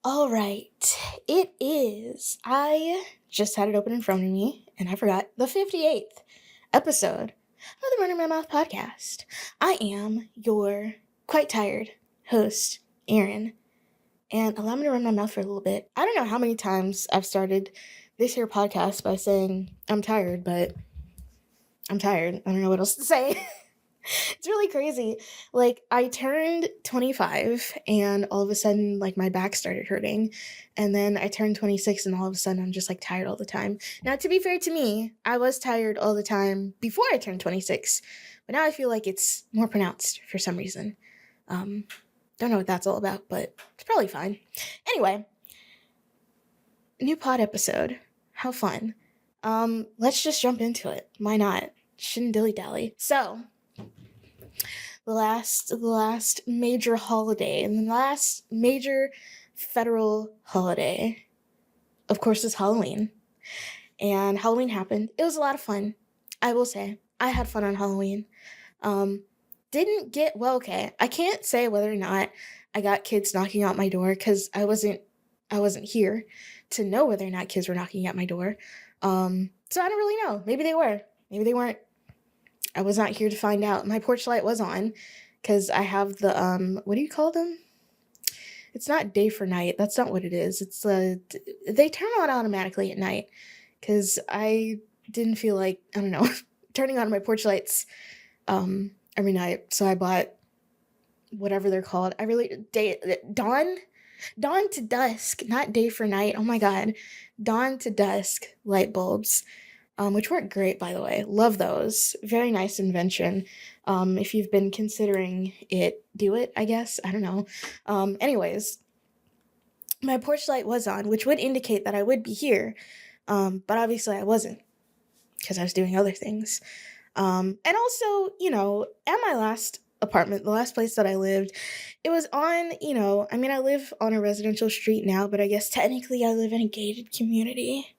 All right, it is. I just had it open in front of me, and I forgot the 58th episode of the Runnin My Mouth podcast. I am your quite tired host, Aaron, and allow me to run my mouth for a little bit. I don't know how many times I've started this here podcast by saying I'm tired, but I'm tired. I don't know what else to say. It's really crazy. Like, I turned 25 and all of a sudden, like, my back started hurting. And then I turned 26 and all of a sudden I'm just like tired all the time. Now, to be fair to me, I was tired all the time before I turned 26, but now I feel like it's more pronounced for some reason. Um, don't know what that's all about, but it's probably fine. Anyway, new pod episode. How fun. Let's just jump into it. Why not? Shouldn't dilly-dally. So, the last major holiday and the last major federal holiday, of course, is Halloween. And Halloween happened. It was a lot of fun. I will say, I had fun on Halloween. Didn't get, well, okay, I can't say whether or not I got kids knocking out my door because I wasn't here to know whether or not kids were knocking at my door. So I don't really know. Maybe they were. Maybe they weren't. I was not here to find out. My porch light was on because I have the, what do you call them? It's not day for night. That's not what it is. It's, they turn on automatically at night because I didn't feel like, I don't know, turning on my porch lights, every night. So I bought whatever they're called. Dawn to dusk, not day for night. Oh my God. Dawn to dusk light bulbs. Which work great, by the way. Love those. Very nice invention. If you've been considering it, do it, I guess. I don't know. Anyways, my porch light was on, which would indicate that I would be here. But obviously I wasn't because I was doing other things. And also, at my last apartment, the last place that I lived, it was on, I live on a residential street now, but I guess technically I live in a gated community,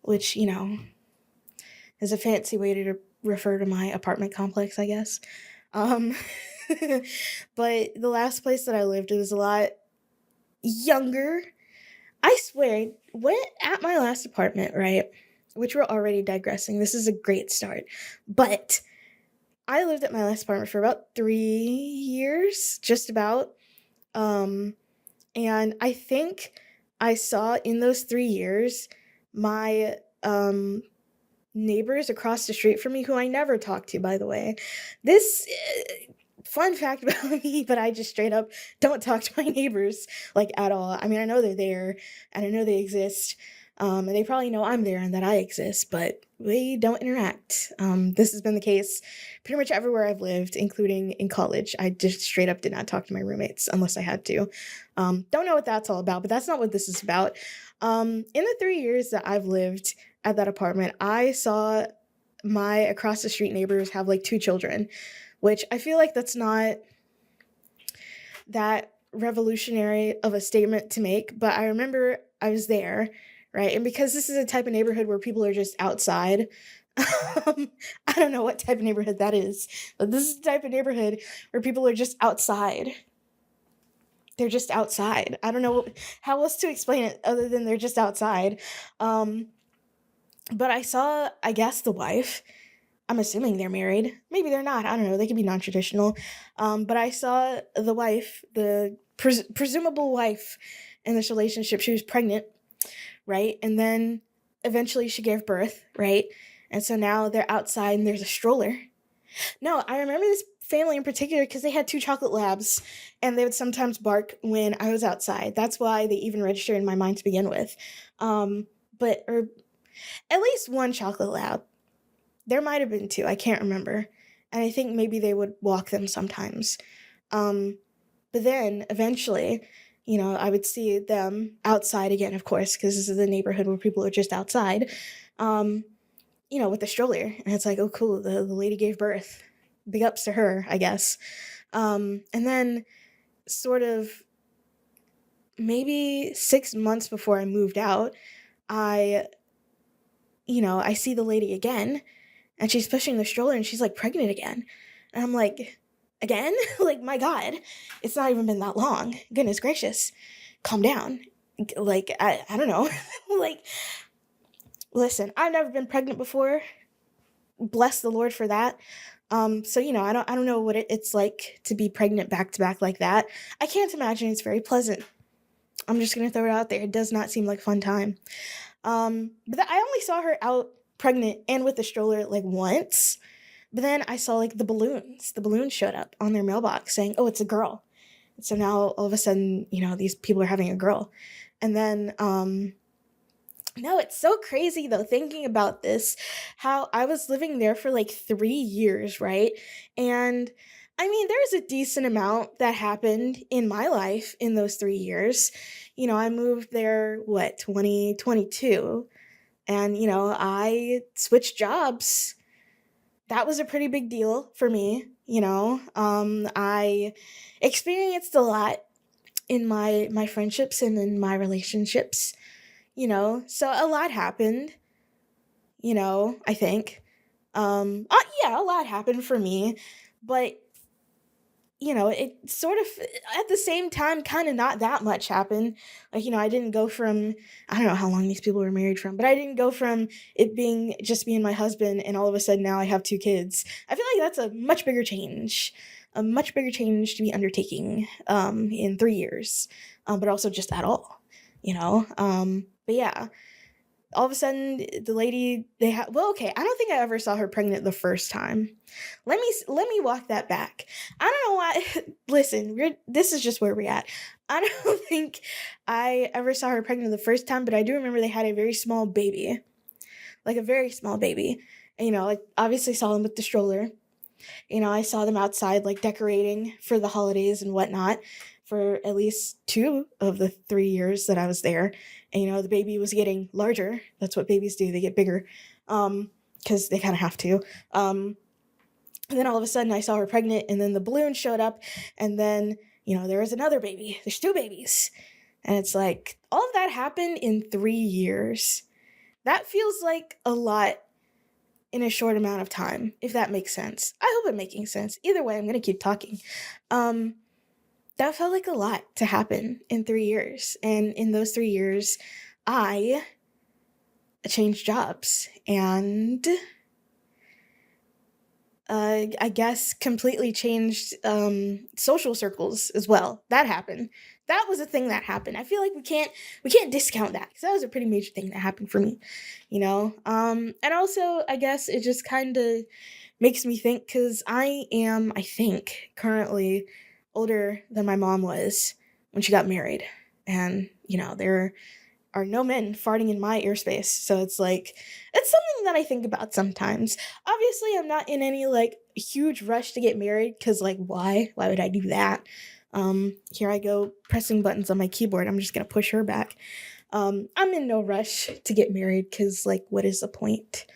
which, is a fancy way to refer to my apartment complex, I guess. Um, but the last place that I lived, it was a lot younger. I swear, at my last apartment, right, which we're already digressing, this is a great start, but I lived at my last apartment for about 3 years, just about, and I think I saw in those 3 years my, neighbors across the street from me, who I never talked to, by the way. This fun fact about me, but I just straight up don't talk to my neighbors like at all. I mean, I know they're there and I know they exist. And they probably know I'm there and that I exist, but we don't interact. This has been the case pretty much everywhere I've lived, including in college. I just straight up did not talk to my roommates unless I had to. Don't know what that's all about, but that's not what this is about. In the 3 years that I've lived at that apartment, I saw my across the street neighbors have like 2 children, which I feel like that's not that revolutionary of a statement to make, but I remember I was there, right? And because this is a type of neighborhood where people are just outside, I don't know what type of neighborhood that is, but this is the type of neighborhood where people are just outside. They're just outside. I don't know how else to explain it other than they're just outside. But I saw, I guess, the wife. I'm assuming they're married. Maybe they're not. I don't know. They could be non-traditional. But I saw the wife, the presumable wife in this relationship. She was pregnant, right? And then eventually she gave birth, right? And so now they're outside and there's a stroller. No, I remember this family in particular because they had 2 chocolate labs and they would sometimes bark when I was outside. That's why they even registered in my mind to begin with. Or at least 1 chocolate lab. There might have been 2, I can't remember. And I think maybe they would walk them sometimes. But then eventually, I would see them outside again, of course, because this is the neighborhood where people are just outside, with the stroller. And it's like, oh, cool, the lady gave birth. Big ups to her, I guess. And then sort of maybe 6 months before I moved out, I see the lady again, and she's pushing the stroller, and she's, like, pregnant again. And I'm like, again? Like, my God, it's not even been that long. Goodness gracious. Calm down. Like, I don't know. Like, listen, I've never been pregnant before. Bless the Lord for that. So I don't know what it's like to be pregnant back to back like that. I can't imagine it's very pleasant. I'm just gonna throw it out there. It does not seem like a fun time. But I only saw her out pregnant and with the stroller like once. But then I saw like the balloons. The balloons showed up on their mailbox saying, "Oh, it's a girl." So now all of a sudden, these people are having a girl. And then no, it's so crazy though, thinking about this, how I was living there for like 3 years, right? And I mean, there's a decent amount that happened in my life in those 3 years. I moved there, what, 2022? And, I switched jobs. That was a pretty big deal for me, I experienced a lot in my friendships and in my relationships, so a lot happened, I think. Yeah, a lot happened for me, but it sort of at the same time kind of not that much happened. Like, I didn't go from, I don't know how long these people were married from, but I didn't go from it being just me and my husband and all of a sudden now I have 2 kids. I feel like that's a much bigger change. A much bigger change to be undertaking in 3 years. But also just at all, but yeah, all of a sudden the lady they had, well, okay, I don't think I ever saw her pregnant the first time. Let me walk that back. I don't know why. Listen, this is just where we're at. I don't think I ever saw her pregnant the first time, but I do remember they had a very small baby, like a very small baby. And like obviously saw them with the stroller. I saw them outside like decorating for the holidays and whatnot for at least 2 of the 3 years that I was there. And the baby was getting larger. That's what babies do. They get bigger. Because they kind of have to. And then all of a sudden I saw her pregnant and then the balloon showed up and then, there was another baby. There's 2 babies. And it's like all of that happened in 3 years. That feels like a lot in a short amount of time, if that makes sense. I hope it's making sense. Either way, I'm gonna keep talking. That felt like a lot to happen in 3 years. And in those 3 years, I changed jobs and I guess completely changed social circles as well. That happened. That was a thing that happened. I feel like we can't discount that because that was a pretty major thing that happened for me, And also, I guess it just kind of makes me think because I think, currently older than my mom was when she got married, and there are no men farting in my airspace. So it's like, it's something that I think about sometimes. Obviously, I'm not in any like huge rush to get married because, like, why? Why would I do that? Here I go pressing buttons on my keyboard. I'm just gonna push her back. I'm in no rush to get married because, like, what is the point?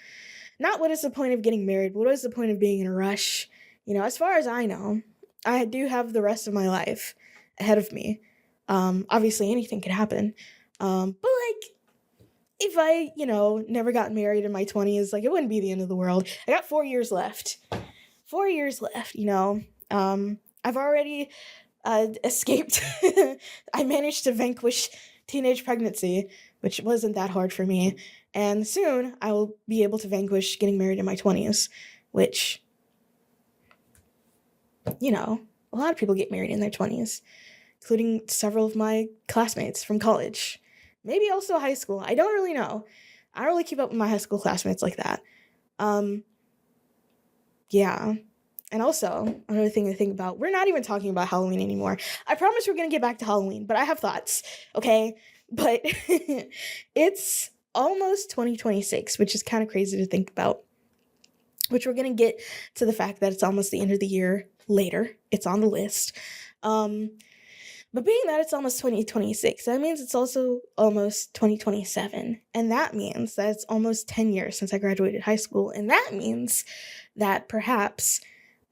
Not what is the point of getting married, but what is the point of being in a rush? As far as I know, I do have the rest of my life ahead of me. Obviously, anything could happen. But like, if I, never got married in my 20s, like, it wouldn't be the end of the world. I got 4 years left. 4 years left, I've already escaped. I managed to vanquish teenage pregnancy, which wasn't that hard for me. And soon I will be able to vanquish getting married in my 20s, which, a lot of people get married in their 20s, including several of my classmates from college. Maybe also high school. I don't really know. I don't really keep up with my high school classmates like that. Yeah. And also, another thing to think about, we're not even talking about Halloween anymore. I promise we're going to get back to Halloween, but I have thoughts, okay? But it's almost 2026, which is kind of crazy to think about, which we're going to get to the fact that it's almost the end of the year later. It's on the list. But being that it's almost 2026, that means it's also almost 2027. And that means that it's almost 10 years since I graduated high school. And that means that perhaps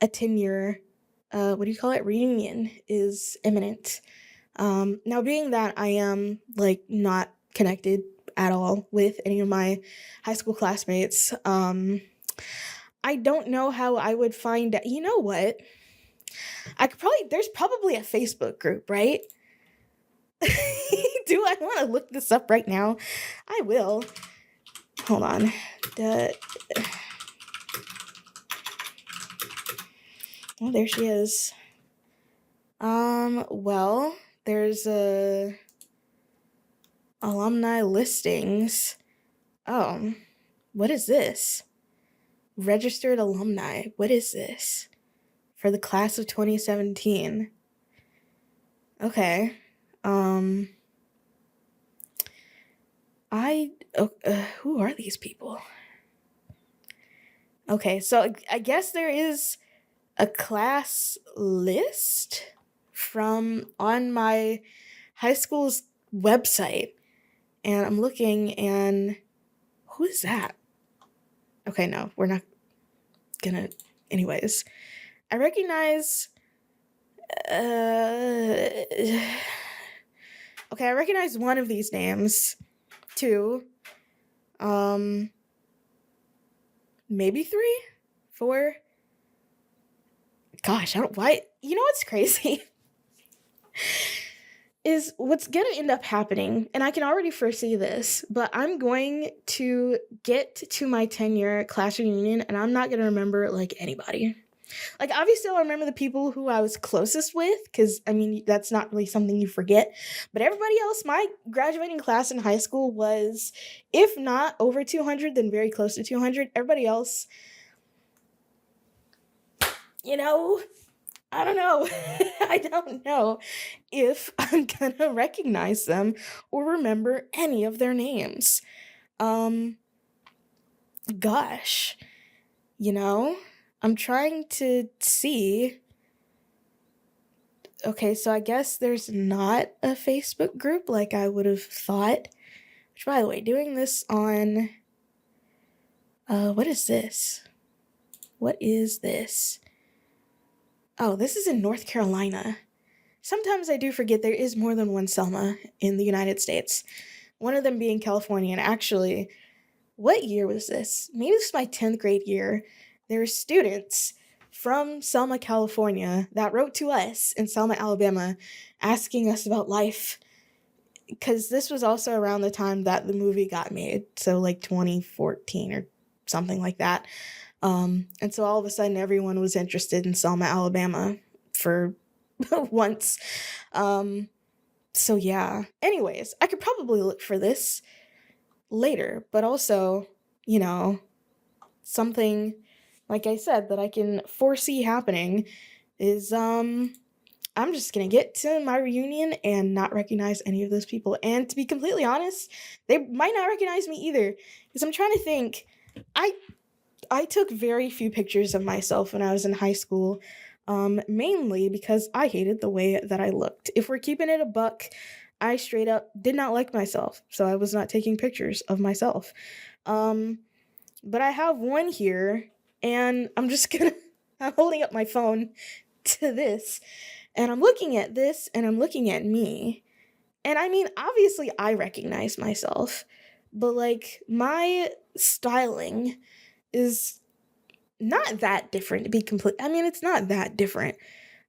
a 10-year, reunion is imminent. Now, being that I am, like, not connected at all with any of my high school classmates, I don't know how I would find out. You know what? There's probably a Facebook group, right? Do I want to look this up right now? I will. Hold on. The, oh, there she is. Well, there's alumni listings. Oh, what is this? Registered alumni. What is this? For the class of 2017. Okay. Um, who are these people? Okay, so I guess there is a class list from on my high school's website, and I'm looking, and who is that? Okay, no, we're not gonna. Anyways, I recognize. Okay, I recognize one of these names. Two. Maybe three, four. Gosh, I don't. Why? You know what's crazy? Is what's going to end up happening, and I can already foresee this, but I'm going to get to my 10-year class reunion, and I'm not going to remember, like, anybody. Like, obviously, I'll remember the people who I was closest with, because, I mean, that's not really something you forget. But everybody else, my graduating class in high school was, if not over 200, then very close to 200. Everybody else, you know, I don't know. I don't know if I'm gonna recognize them or remember any of their names. Um, Gosh, you know, I'm trying to see. Okay, so I guess there's not a Facebook group like I would have thought. Which, by the way, doing this on. What is this? What is this? Oh, this is in North Carolina. Sometimes I do forget there is more than one Selma in the United States. One of them being California. And actually, what year was this? Maybe this was my 10th grade year. There were students from Selma, California that wrote to us in Selma, Alabama, asking us about life. Because this was also around the time that the movie got made. So like 2014 or something like that. And so all of a sudden everyone was interested in Selma, Alabama for once. So yeah. Anyways, I could probably look for this later, but also, you know, something like I said that I can foresee happening is I'm just gonna get to my reunion and not recognize any of those people. And to be completely honest, they might not recognize me either. Because I'm trying to think. I I took very few pictures of myself when I was in high school, mainly because I hated the way that I looked. If we're keeping it a buck, I straight up did not like myself, so I was not taking pictures of myself. Um, but I have one here, and I'm just gonna. I'm holding up my phone to this, and I'm looking at this, and I'm looking at me. And I mean, obviously, I recognize myself, but like, my styling is not that different to be complete. I mean, it's not that different.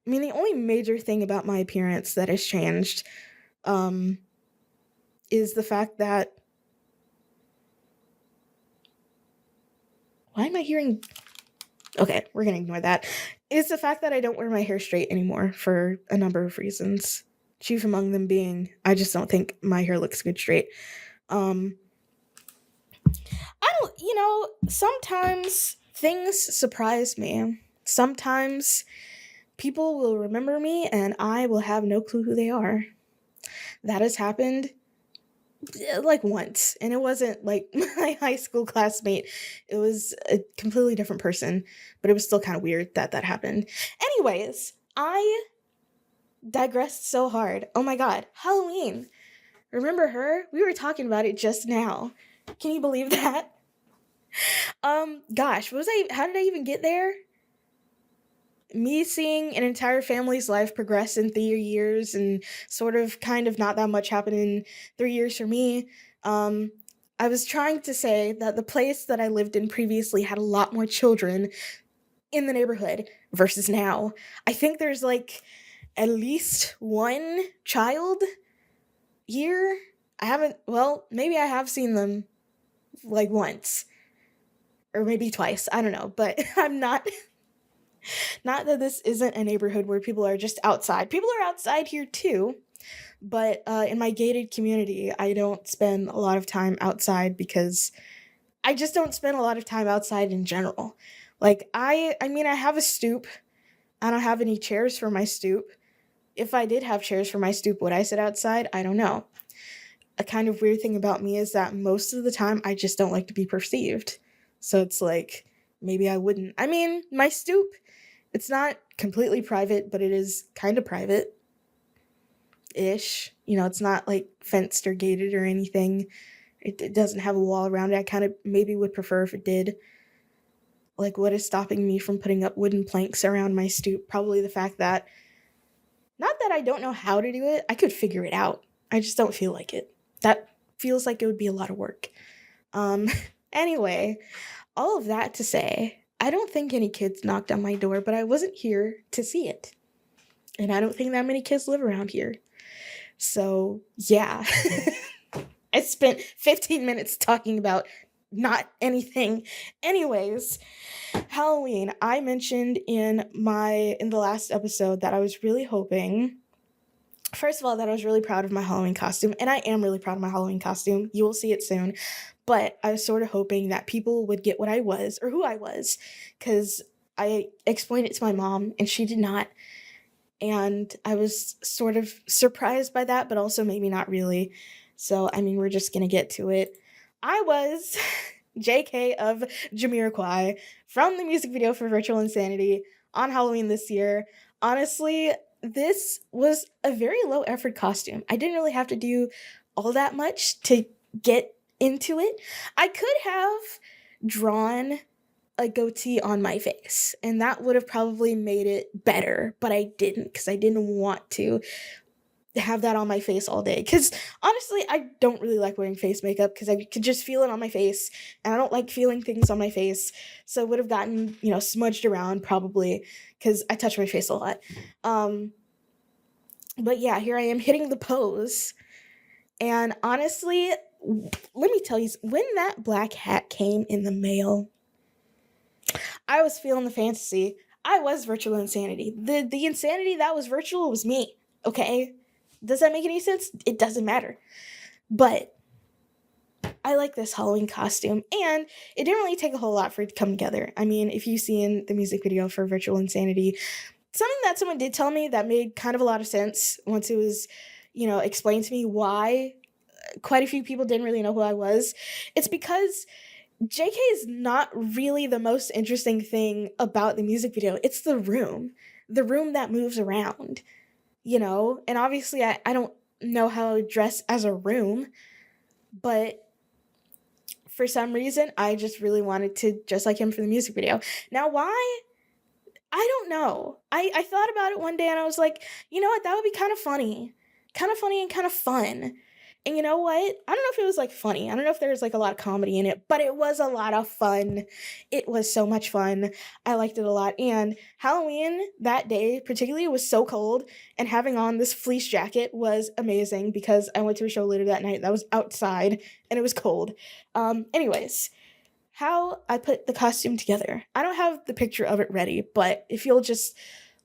I mean, the only major thing about my appearance that has changed um is the fact that why am I hearing okay, we're going to ignore that. Is the fact that I don't wear my hair straight anymore for a number of reasons. Chief among them being I just don't think my hair looks good straight. Um I don't, sometimes things surprise me. Sometimes people will remember me and I will have no clue who they are. That has happened like once, and it wasn't like my high school classmate. It was a completely different person, but it was still kind of weird that that happened. Anyways, I digressed so hard. Oh my god, Halloween. Remember her? We were talking about it just now. Can you believe that? Gosh, how did I even get there? Me seeing an entire family's life progress in 3 years and sort of kind of not that much happened in 3 years for me. Um, I was trying to say that the place that I lived in previously had a lot more children in the neighborhood versus now. I think there's like at least one child Here, I haven't, well, maybe I have seen them like once or maybe twice. I don't know, but I'm not, not that this isn't a neighborhood where people are just outside. People are outside here too, but in my gated community, I don't spend a lot of time outside because I just don't spend a lot of time outside in general. Like I mean I have a stoop. I don't have any chairs for my stoop. If I did have chairs for my stoop, would I sit outside? I don't know. A kind of weird thing about me is that most of the time I just don't like to be perceived. So it's like maybe I wouldn't. I mean, my stoop, it's not completely private, but it is kind of private ish. You know, it's not like fenced or gated or anything. It doesn't have a wall around it. I kind of maybe would prefer if it did. Like, what is stopping me from putting up wooden planks around my stoop? Probably the fact that, not that I don't know how to do it, I could figure it out. I just don't feel like it. That feels like it would be a lot of work. Um, anyway, all of that to say, I don't think any kids knocked on my door, but I wasn't here to see it. And I don't think that many kids live around here. So, yeah. I spent 15 minutes talking about not anything. Anyways, Halloween. I mentioned in the last episode that I was really hoping, first of all, that I was really proud of my Halloween costume, and I am really proud of my Halloween costume. You will see it soon. But I was sort of hoping that people would get what I was or who I was, cuz I explained it to my mom and she did not. And I was sort of surprised by that, but also maybe not really. So, I mean, we're just going to get to it. I was JK of Jamiroquai from the music video for Virtual Insanity on Halloween this year. Honestly, this was a very low effort costume. I didn't really have to do all that much to get into it. I could have drawn a goatee on my face, and that would have probably made it better, but I didn't because I didn't want to have that on my face all day. Because honestly, I don't really like wearing face makeup because I could just feel it on my face, and I don't like feeling things on my face. So it would have gotten, smudged around probably because I touch my face a lot. But yeah, here I am hitting the pose. And honestly, let me tell you, when that black hat came in the mail, I was feeling the fantasy. I was virtual insanity. The insanity that was virtual was me. Okay? Does that make any sense? It doesn't matter. But I like this Halloween costume, and it didn't really take a whole lot for it to come together. I mean, if you've seen the music video for Virtual Insanity, something that someone did tell me that made kind of a lot of sense once it was, explained to me why quite a few people didn't really know who I was. It's because JK is not really the most interesting thing about the music video. It's the room that moves around, And obviously, I don't know how to dress as a room, but for some reason, I just really wanted to dress like him for the music video. Now, why? I don't know. I thought about it one day and I was like, you know what? That would be kind of funny. Kind of funny and kind of fun. And you know what? I don't know if it was like funny. I don't know if there was like a lot of comedy in it, but it was a lot of fun. It was so much fun. I liked it a lot. And Halloween that day, particularly, was so cold. And having on this fleece jacket was amazing because I went to a show later that night that was outside and it was cold. Anyways, how I put the costume together. I don't have the picture of it ready, but if you'll just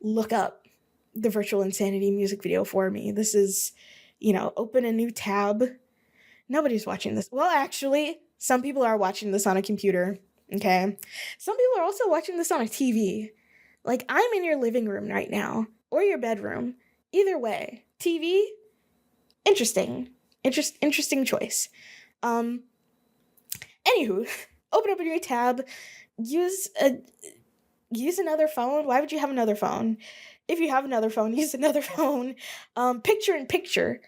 look up the Virtual Insanity music video for me, this is, open a new tab. Nobody's watching this. Well, actually, some people are watching this on a computer, okay? Some people are also watching this on a TV. Like, I'm in your living room right now, or your bedroom. Either way, TV, interesting. Interesting choice. Anywho, open up a new tab, use another phone. Why would you have another phone? If you have another phone, use another phone. Picture in picture.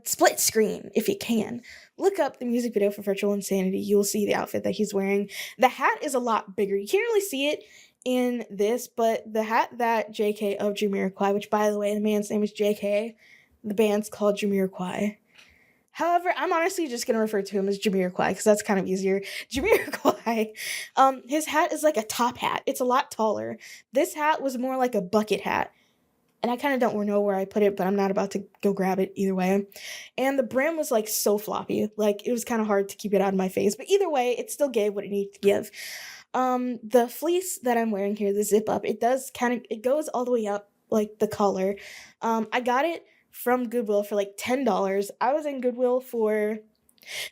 Split screen if you can. Look up the music video for Virtual Insanity. You'll see the outfit that he's wearing. The hat is a lot bigger. You can't really see it in this, but the hat that JK of Jamiroquai, which by the way, the man's name is JK. The band's called Jamiroquai. However, I'm honestly just going to refer to him as Jamiroquai because that's kind of easier. Jamiroquai, his hat is like a top hat. It's a lot taller. This hat was more like a bucket hat. and I kind of don't know where I put it, but I'm not about to go grab it either way. And the brim was like so floppy, like it was kind of hard to keep it out of my face. But either way, it still gave what it needed to give. The fleece that I'm wearing here, the zip up, it does kind of it goes all the way up like the collar. I got it from Goodwill for like $10. I was in Goodwill for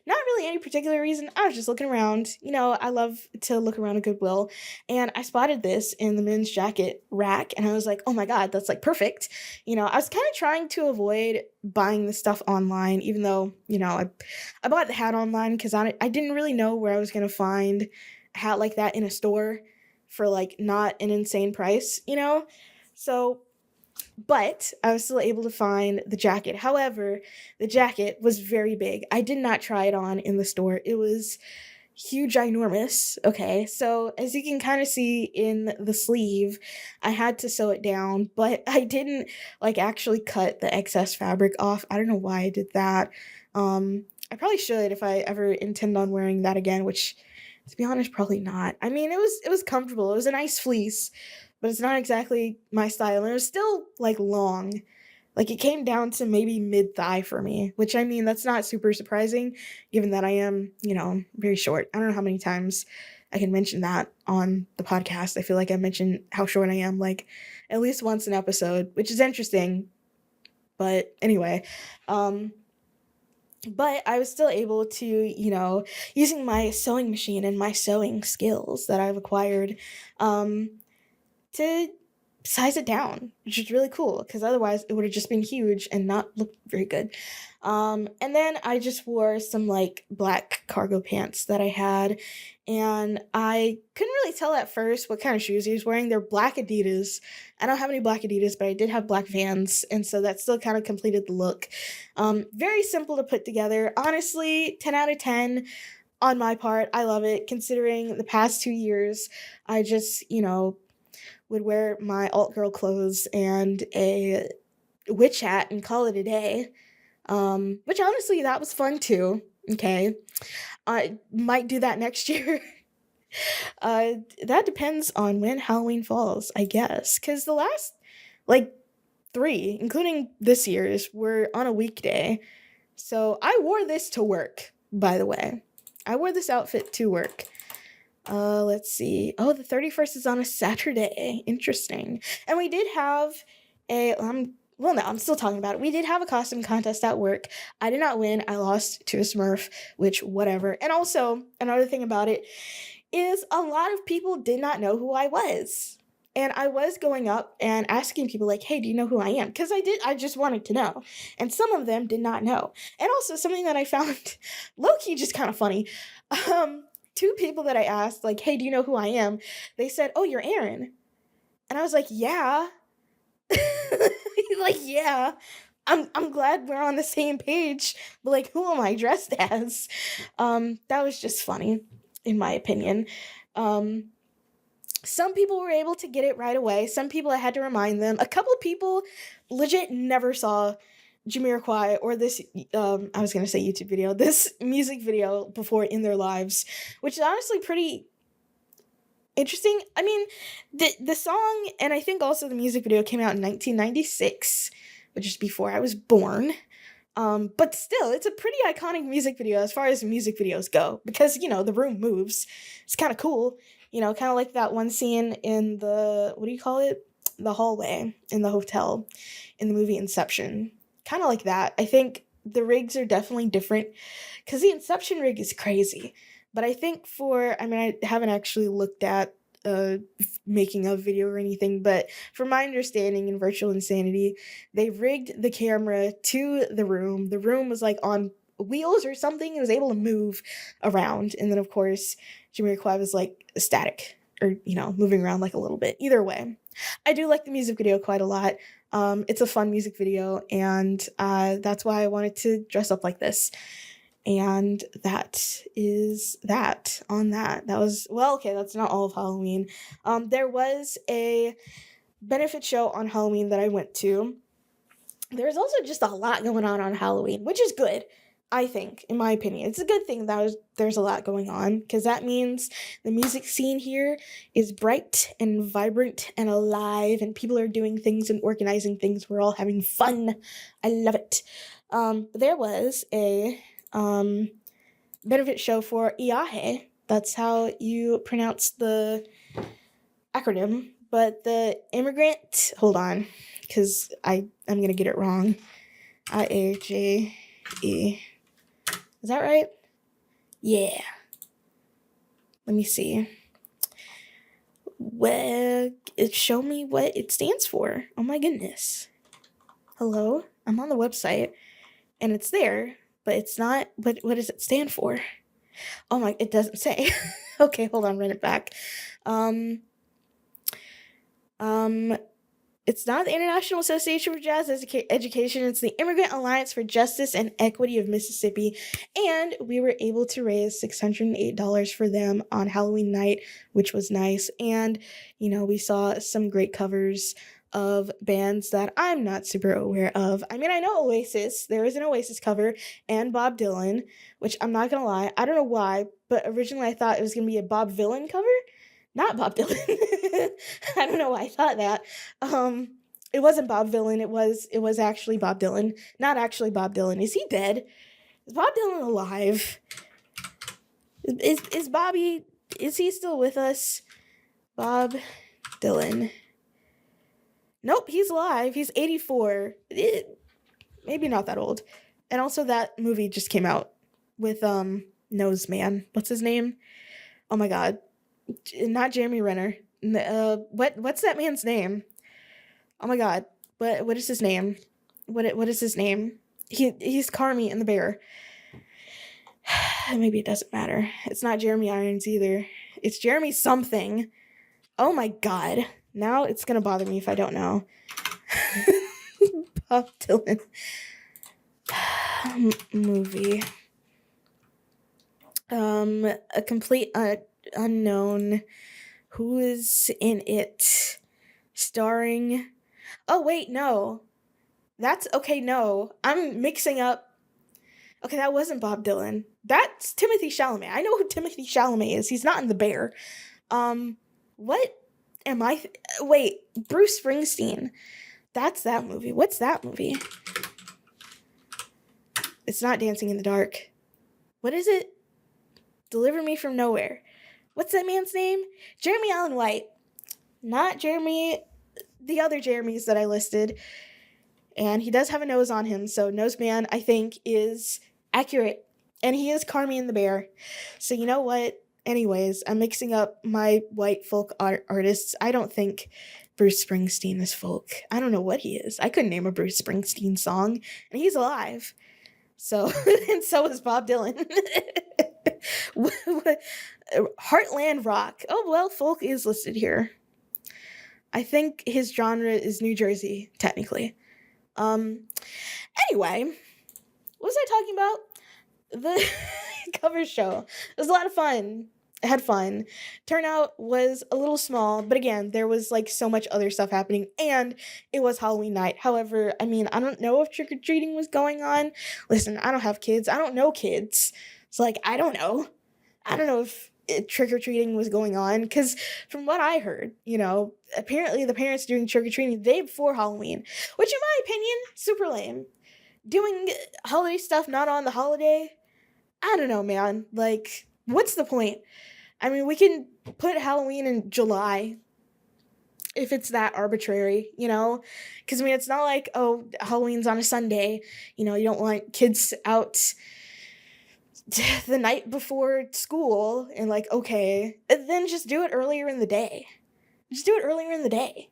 not really any particular reason. I was just looking around. You know, I love to look around a Goodwill. And I spotted this in the men's jacket rack. And I was like, oh my God, that's like perfect. You know, I was kind of trying to avoid buying the stuff online, even though, you know, I bought the hat online because I didn't really know where I was going to find a hat like that in a store for like not an insane price, you know? So but I was still able to find the jacket. However, the jacket was very big. I did not try it on in the store. It was huge, ginormous. Okay, so as you can kind of see in the sleeve, I had to sew it down, but I didn't like actually cut the excess fabric off. I don't know why I did that. I probably should if I ever intend on wearing that again, which to be honest, probably not. I mean, it was comfortable. It was a nice fleece, but it's not exactly my style. And it was still like long. Like it came down to maybe mid thigh for me, which I mean, that's not super surprising given that I am, you know, very short. I don't know how many times I can mention that on the podcast. I feel like I mention how short I am like at least once an episode, which is interesting. But anyway, um, but I was still able to, you know, using my sewing machine and my sewing skills that I've acquired, um, to size it down, which is really cool because otherwise it would have just been huge and not looked very good. And then I just wore some like black cargo pants that I had, and I couldn't really tell at first what kind of shoes he was wearing. They're black Adidas. I don't have any black Adidas, but I did have black Vans, and so that still kind of completed the look. Very simple to put together. Honestly, 10 out of 10 on my part. I love it considering the past 2 years I just, you know, would wear my alt girl clothes and a witch hat and call it a day. Which honestly, that was fun too. Okay. I might do that next year. That depends on when Halloween falls, I guess. Because the last, like, three, including this year's, were on a weekday. So I wore this to work, by the way. I wore this outfit to work. Let's see. Oh, the 31st is on a Saturday. Interesting. And we did have well, no, I'm still talking about it. We did have a costume contest at work. I did not win. I lost to a Smurf, which, whatever. And also, another thing about it is a lot of people did not know who I was. And I was going up and asking people, like, hey, do you know who I am? Because I just wanted to know. And some of them did not know. And also, something that I found low key just kind of funny. Two people that I asked, like, hey, do you know who I am? They said, oh, you're Aaron. And I was like, yeah. Like, yeah. I'm glad we're on the same page, but like, who am I dressed as? That was just funny, in my opinion. Um, some people were able to get it right away. Some people I had to remind them. A couple of people legit never saw Jamiroquai or this I was gonna say YouTube video, this music video before in their lives, which is honestly pretty interesting. I mean, the song and I think also the music video came out in 1996, which is before I was born. But still, it's a pretty iconic music video as far as music videos go because, you know, the room moves. It's kind of cool. You know, kind of like that one scene in the, what do you call it? The hallway in the hotel in the movie Inception. Kind of like that. I think the rigs are definitely different because the Inception rig is crazy. But I think I mean, I haven't actually looked at making a video or anything, but from my understanding in Virtual Insanity, they rigged the camera to the room. The room was like on wheels or something. It was able to move around. And then, of course, Jamiroquai was like static or, you know, moving around like a little bit. Either way, I do like the music video quite a lot. It's a fun music video, and that's why I wanted to dress up like this. And that is that on that. That was, well, okay, that's not all of Halloween. There was a benefit show on Halloween that I went to. There's also just a lot going on Halloween, which is good. I think, in my opinion, it's a good thing that there's a lot going on because that means the music scene here is bright and vibrant and alive, and people are doing things and organizing things. We're all having fun. I love it. There was a um, benefit show for IAHE. That's how you pronounce the acronym. But the immigrant, hold on, because I'm gonna get it wrong. IAJE. Is that right? Yeah. Let me see. Well, show me what it stands for. Oh my goodness. Hello? I'm on the website and it's there, but it's not. What does it stand for? Oh my, it doesn't say. Okay, hold on, run it back. Um, um, It's not the International Association for Jazz Education. It's the Immigrant Alliance for Justice and Equity of Mississippi. And we were able to raise $608 for them on Halloween night, which was nice. And, we saw some great covers of bands that I'm not super aware of. I mean, I know Oasis. There is an Oasis cover and Bob Dylan, which I'm not going to lie. I don't know why, but originally I thought it was going to be a Bob Dylan cover. Not Bob Dylan. I don't know why I thought that. It wasn't Bob Dylan. It was actually Bob Dylan. Not actually Bob Dylan. Is he dead? Is Bob Dylan alive? Is Bobby? Is he still with us? Bob Dylan. Nope, he's alive. He's 84. Maybe not that old. And also that movie just came out with Nose Man. What's his name? Oh my god. Not Jeremy Renner. What's that man's name? Oh my god. What is his name? What is his name? He's Carmy in the Bear. Maybe it doesn't matter. It's not Jeremy Irons either. It's Jeremy something. Oh my god. Now it's gonna bother me if I don't know. Bob Dylan. Movie. A complete unknown. Who is in it? Starring. Oh wait, no. That's okay. No, I'm mixing up. Okay, that wasn't Bob Dylan. That's Timothy Chalamet. I know who Timothy Chalamet is. He's not in The Bear. What am I? Wait, Bruce Springsteen. That's that movie. What's that movie? It's not Dancing in the Dark. What is it? Deliver Me from Nowhere. What's that man's name? Jeremy Allen White. Not Jeremy, the other Jeremys that I listed. And he does have a nose on him, so Nose Man, I think, is accurate. And he is Carmy in the Bear. So you know what? Anyways, I'm mixing up my white folk artists. I don't think Bruce Springsteen is folk. I don't know what he is. I couldn't name a Bruce Springsteen song, and he's alive. So, and so is Bob Dylan. Heartland Rock. Oh, well, folk is listed here. I think his genre is New Jersey, technically. Anyway, what was I talking about? The cover show. It was a lot of fun. I had fun. Turnout was a little small, but again, there was like so much other stuff happening, and it was Halloween night. However, I mean, I don't know if trick-or-treating was going on. Listen, I don't have kids. I don't know kids. It's like, I don't know. I don't know if trick-or-treating was going on, because from what I heard, apparently the parents doing trick-or-treating the day before Halloween, which in my opinion, super lame. Doing holiday stuff not on the holiday, I don't know, man. Like, what's the point? I mean, we can put Halloween in July if it's that arbitrary, Because, I mean, it's not like, oh, Halloween's on a Sunday. You don't want kids out the night before school and like, okay, then just do it earlier in the day. Just do it earlier in the day.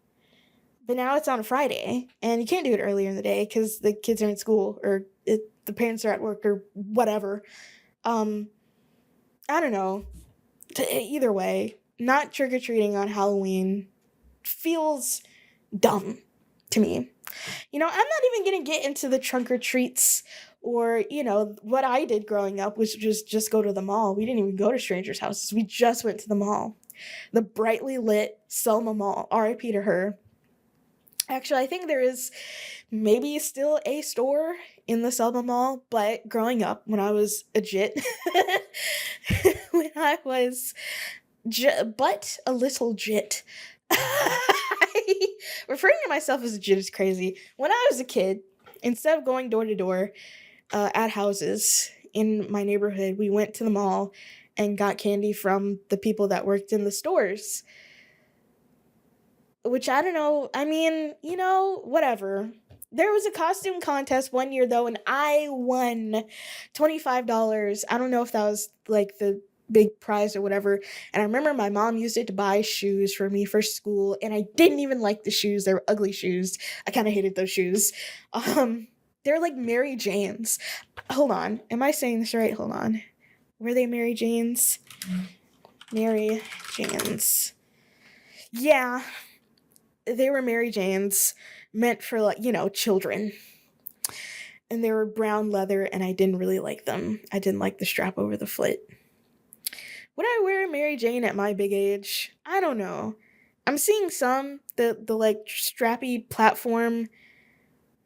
But now it's on a Friday, and you can't do it earlier in the day because the kids are in school or the parents are at work or whatever. I don't know. Either way, not trick-or-treating on Halloween feels dumb to me. I'm not even going to get into the trunk-or-treats or, what I did growing up, which was just go to the mall. We didn't even go to strangers' houses. We just went to the mall. The brightly lit Selma Mall. R.I.P. to her. Actually, I think there is maybe still a store in the Selma Mall, but growing up when I was a jit, when I was but a little jit. Referring to myself as a jit is crazy. When I was a kid, instead of going door to door at houses in my neighborhood, we went to the mall and got candy from the people that worked in the stores. Which I don't know. I mean, whatever. There was a costume contest one year though, and I won $25. I don't know if that was like the big prize or whatever. And I remember my mom used it to buy shoes for me for school, and I didn't even like the shoes. They were ugly shoes. I kind of hated those shoes. They're like Mary Jane's. Hold on. Am I saying this right? Hold on. Were they Mary Jane's? Mary Jane's. Yeah, they were Mary Jane's, meant for, like, children. And they were brown leather, and I didn't really like them. I didn't like the strap over the foot. Would I wear a Mary Jane at my big age? I don't know. I'm seeing some, the like strappy platform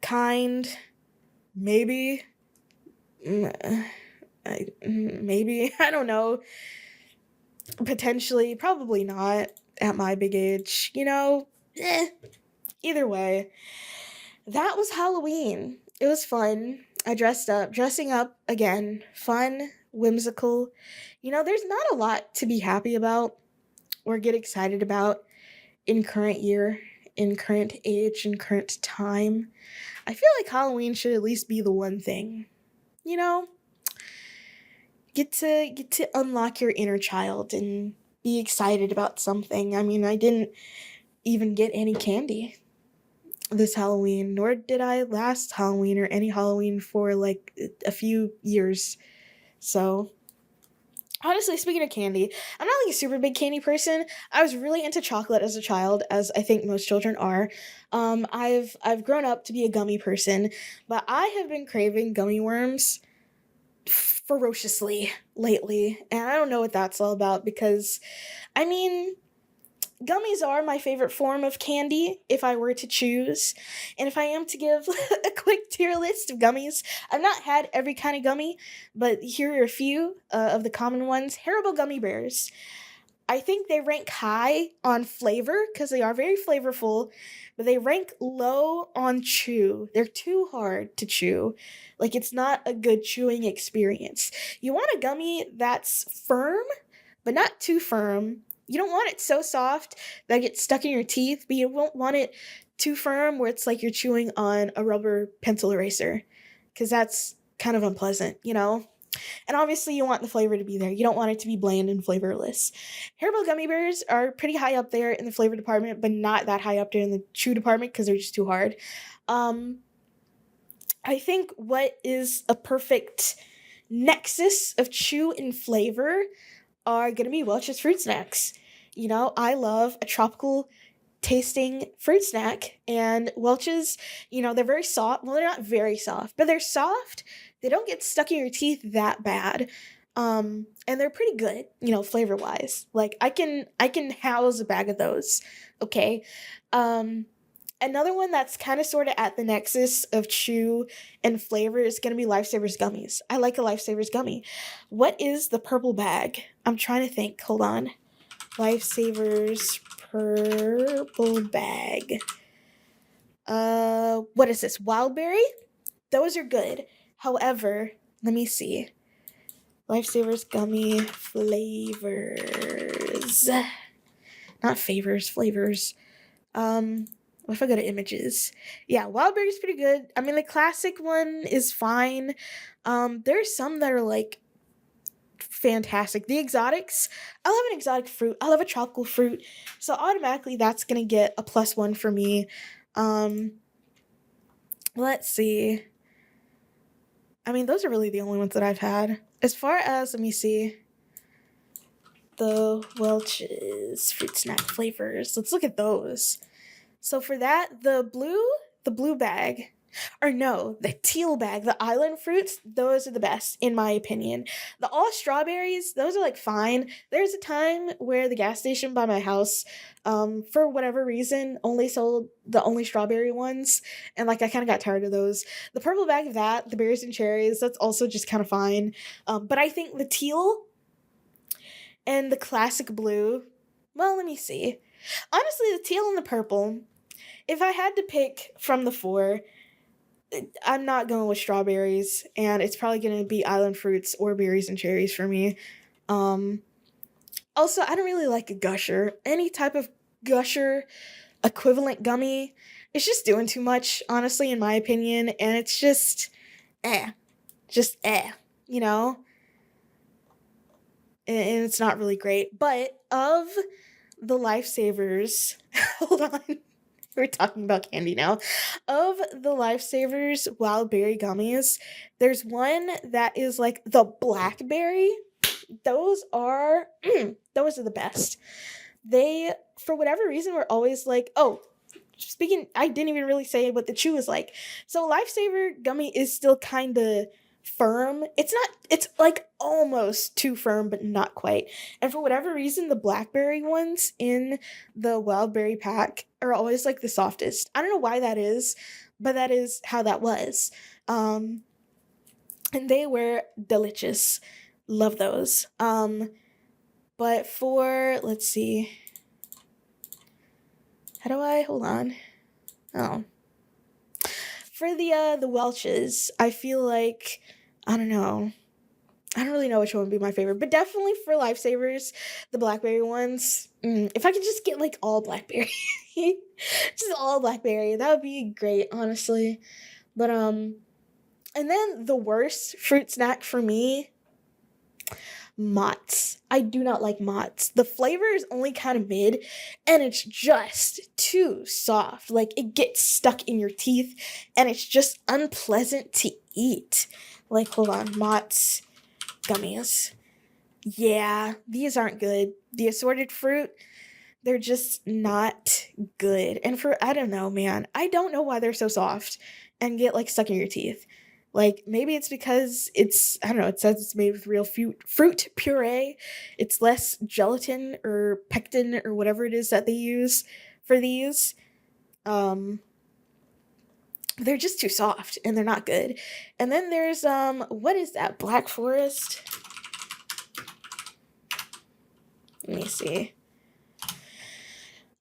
kind. Maybe. Maybe. I don't know. Potentially. Probably not at my big age. Either way, that was Halloween. It was fun. I dressed up. Dressing up, again, fun, whimsical. There's not a lot to be happy about or get excited about in current year, in current age, in current time. I feel like Halloween should at least be the one thing. Get to unlock your inner child and be excited about something. I mean, I didn't even get any candy this Halloween, nor did I last Halloween or any Halloween for like a few years. So, honestly, speaking of candy, I'm not like a super big candy person. I was really into chocolate as a child, as I think most children are. I've grown up to be a gummy person, but I have been craving gummy worms ferociously lately, and I don't know what that's all about because, I mean, gummies are my favorite form of candy if I were to choose. And if I am to give a quick tier list of gummies, I've not had every kind of gummy, but here are a few of the common ones. Haribo gummy bears. I think they rank high on flavor because they are very flavorful, but they rank low on chew. They're too hard to chew. Like, it's not a good chewing experience. You want a gummy that's firm, but not too firm. You don't want it so soft that it gets stuck in your teeth, but you won't want it too firm where it's like you're chewing on a rubber pencil eraser, because that's kind of unpleasant. And obviously you want the flavor to be there. You don't want it to be bland and flavorless. Haribo gummy bears are pretty high up there in the flavor department, but not that high up there in the chew department because they're just too hard. I think what is a perfect nexus of chew and flavor are going to be Welch's fruit snacks. I love a tropical tasting fruit snack, and Welch's, they're very soft. Well, they're not very soft, but they're soft. They don't get stuck in your teeth that bad. And they're pretty good, flavor wise. Like, I can house a bag of those. Okay. Another one that's kind of sort of at the nexus of chew and flavor is going to be Lifesavers gummies. I like a Lifesavers gummy. What is the purple bag? I'm trying to think. Hold on. Lifesavers purple bag. What is this? Wildberry? Those are good. However, let me see. Lifesavers gummy flavors. Not favors, flavors. What if I go to images? Yeah, Wildberry's pretty good. I mean, the classic one is fine. There's some that are like fantastic. The exotics, I love an exotic fruit. I love a tropical fruit. So automatically that's gonna get a +1 for me. Let's see. I mean, those are really the only ones that I've had. As far as, let me see, the Welch's fruit snack flavors. Let's look at those. So for that, the blue bag, Or no, the teal bag, the island fruits, those are the best, in my opinion. The all strawberries, those are like fine. There's a time where the gas station by my house, for whatever reason, only sold the only strawberry ones. And like I kind of got tired of those. The purple bag of that, the berries and cherries, that's also just kind of fine. But I think the teal and the classic blue, well, let me see. Honestly, the teal and the purple, if I had to pick from the four, I'm not going with strawberries, and it's probably going to be island fruits or berries and cherries for me. Um, Also, I don't really like a gusher. Any type of gusher equivalent gummy, it's just doing too much, honestly, in my opinion, and it's eh, just you know, and it's not really great. But of the lifesavers, hold on. We're talking about candy now. Of the Lifesavers wild berry gummies, there's one that is like the blackberry. Those are those are the best. They, for whatever reason, were always like, oh, speaking, I didn't even really say what the chew is like. So Lifesaver gummy is still kind of firm. It's not, it's like almost too firm, but not quite. And for whatever reason, the blackberry ones in the wild berry pack are always like the softest. I don't know why that is, but that is how that was. Um, and they were delicious. Love those. But for, let's see, how do I, hold on. Oh, for the Welch's, I feel like, I don't know. I don't really know which one would be my favorite, but definitely for Lifesavers, the blackberry ones. If I could just get like all blackberry, just all blackberry, that would be great, honestly. But and then the worst fruit snack for me, Mott's. I do not like Mott's. The flavor is only kind of mid, and it's just too soft. Like it gets stuck in your teeth, and it's just unpleasant to eat. Like, hold on, Mott's gummies. Yeah, these aren't good. The assorted fruit, they're just not good. And for, I don't know, man. I don't know why they're so soft and get like stuck in your teeth. Like maybe it's because it's, I don't know, it says it's made with real fruit puree. It's less gelatin or pectin or whatever it is that they use for these. Um they're just too soft and they're not good. And then there's what is that? Black Forest? Let me see.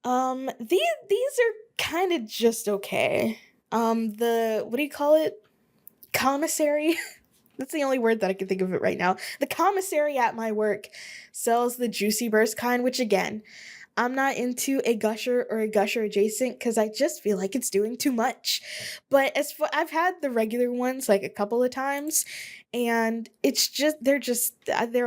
These are kind of just okay. The, what do you call it? Commissary. That's the only word that I can think of it right now. The commissary at my work sells the Juicy Burst kind, which again, I'm not into a gusher or a gusher adjacent because I just feel like it's doing too much. But as for, I've had the regular ones like a couple of times, and it's just they're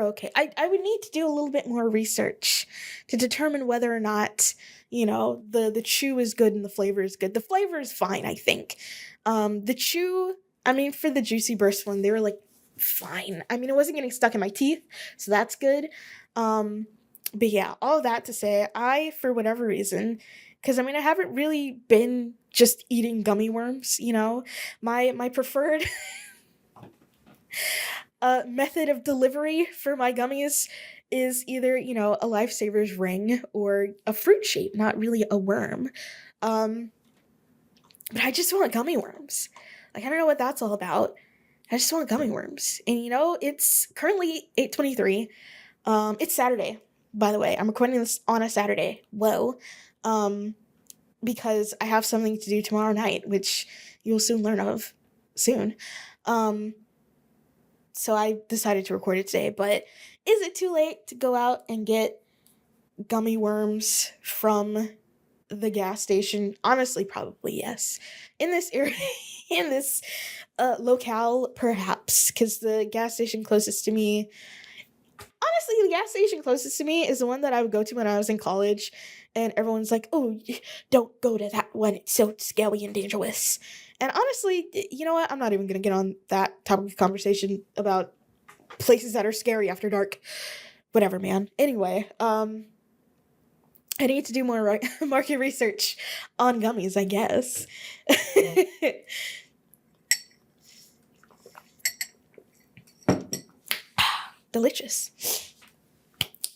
okay. I would need to do a little bit more research to determine whether or not, you know, the chew is good and the flavor is good. The flavor is fine, I think. The chew, I mean, for the Juicy Burst one, they were like fine. I mean, it wasn't getting stuck in my teeth, so that's good. But yeah, all that to say, I, for whatever reason, because I mean, I haven't really been just eating gummy worms, you know? My preferred method of delivery for my gummies is either, you know, a Lifesaver's ring or a fruit shape, not really a worm. But I just want gummy worms. Like, I don't know what that's all about. I just want gummy worms. And, you know, it's currently 8:23. It's Saturday, by the way. I'm recording this on a Saturday. Whoa. Because I have something to do tomorrow night, which you'll soon learn of soon. So I decided to record it today. But is it too late to go out and get gummy worms from the gas station? Honestly, probably yes. In this area, in this locale, perhaps, because the gas station closest to me, honestly, the gas station closest to me is the one that I would go to when I was in college, and everyone's like, "Oh, don't go to that one. It's so scary and dangerous." And honestly, you know what? I'm not even gonna get on that topic of conversation about places that are scary after dark. Whatever, man. Anyway, I need to do more market research on gummies, I guess. delicious.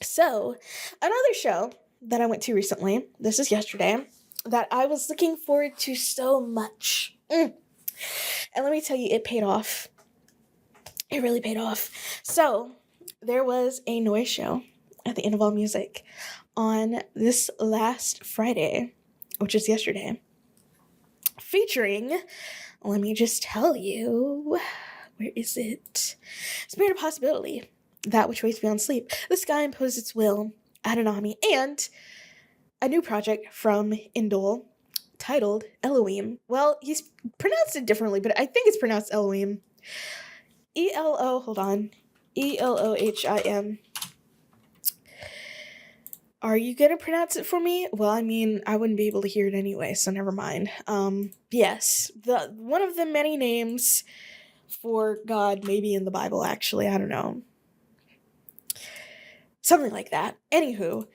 So, another show that I went to recently, this is yesterday, that I was looking forward to so much. And let me tell you, it paid off. It really paid off. So, there was a noise show at the end of All Music on this last Friday, which is yesterday, featuring, let me just tell you, where is it? Spirit of Possibility, That Which Waits Beyond Sleep, The Sky Imposed Its Will, Adonami, and a new project from Indole titled Elohim. Well, he's pronounced it differently, but I think it's pronounced Elohim. Elohim. Are you gonna pronounce it for me? Well, I mean, I wouldn't be able to hear it anyway, so never mind. Yes, the one of the many names for God, maybe in the Bible, actually, I don't know. Something like that. Anywho,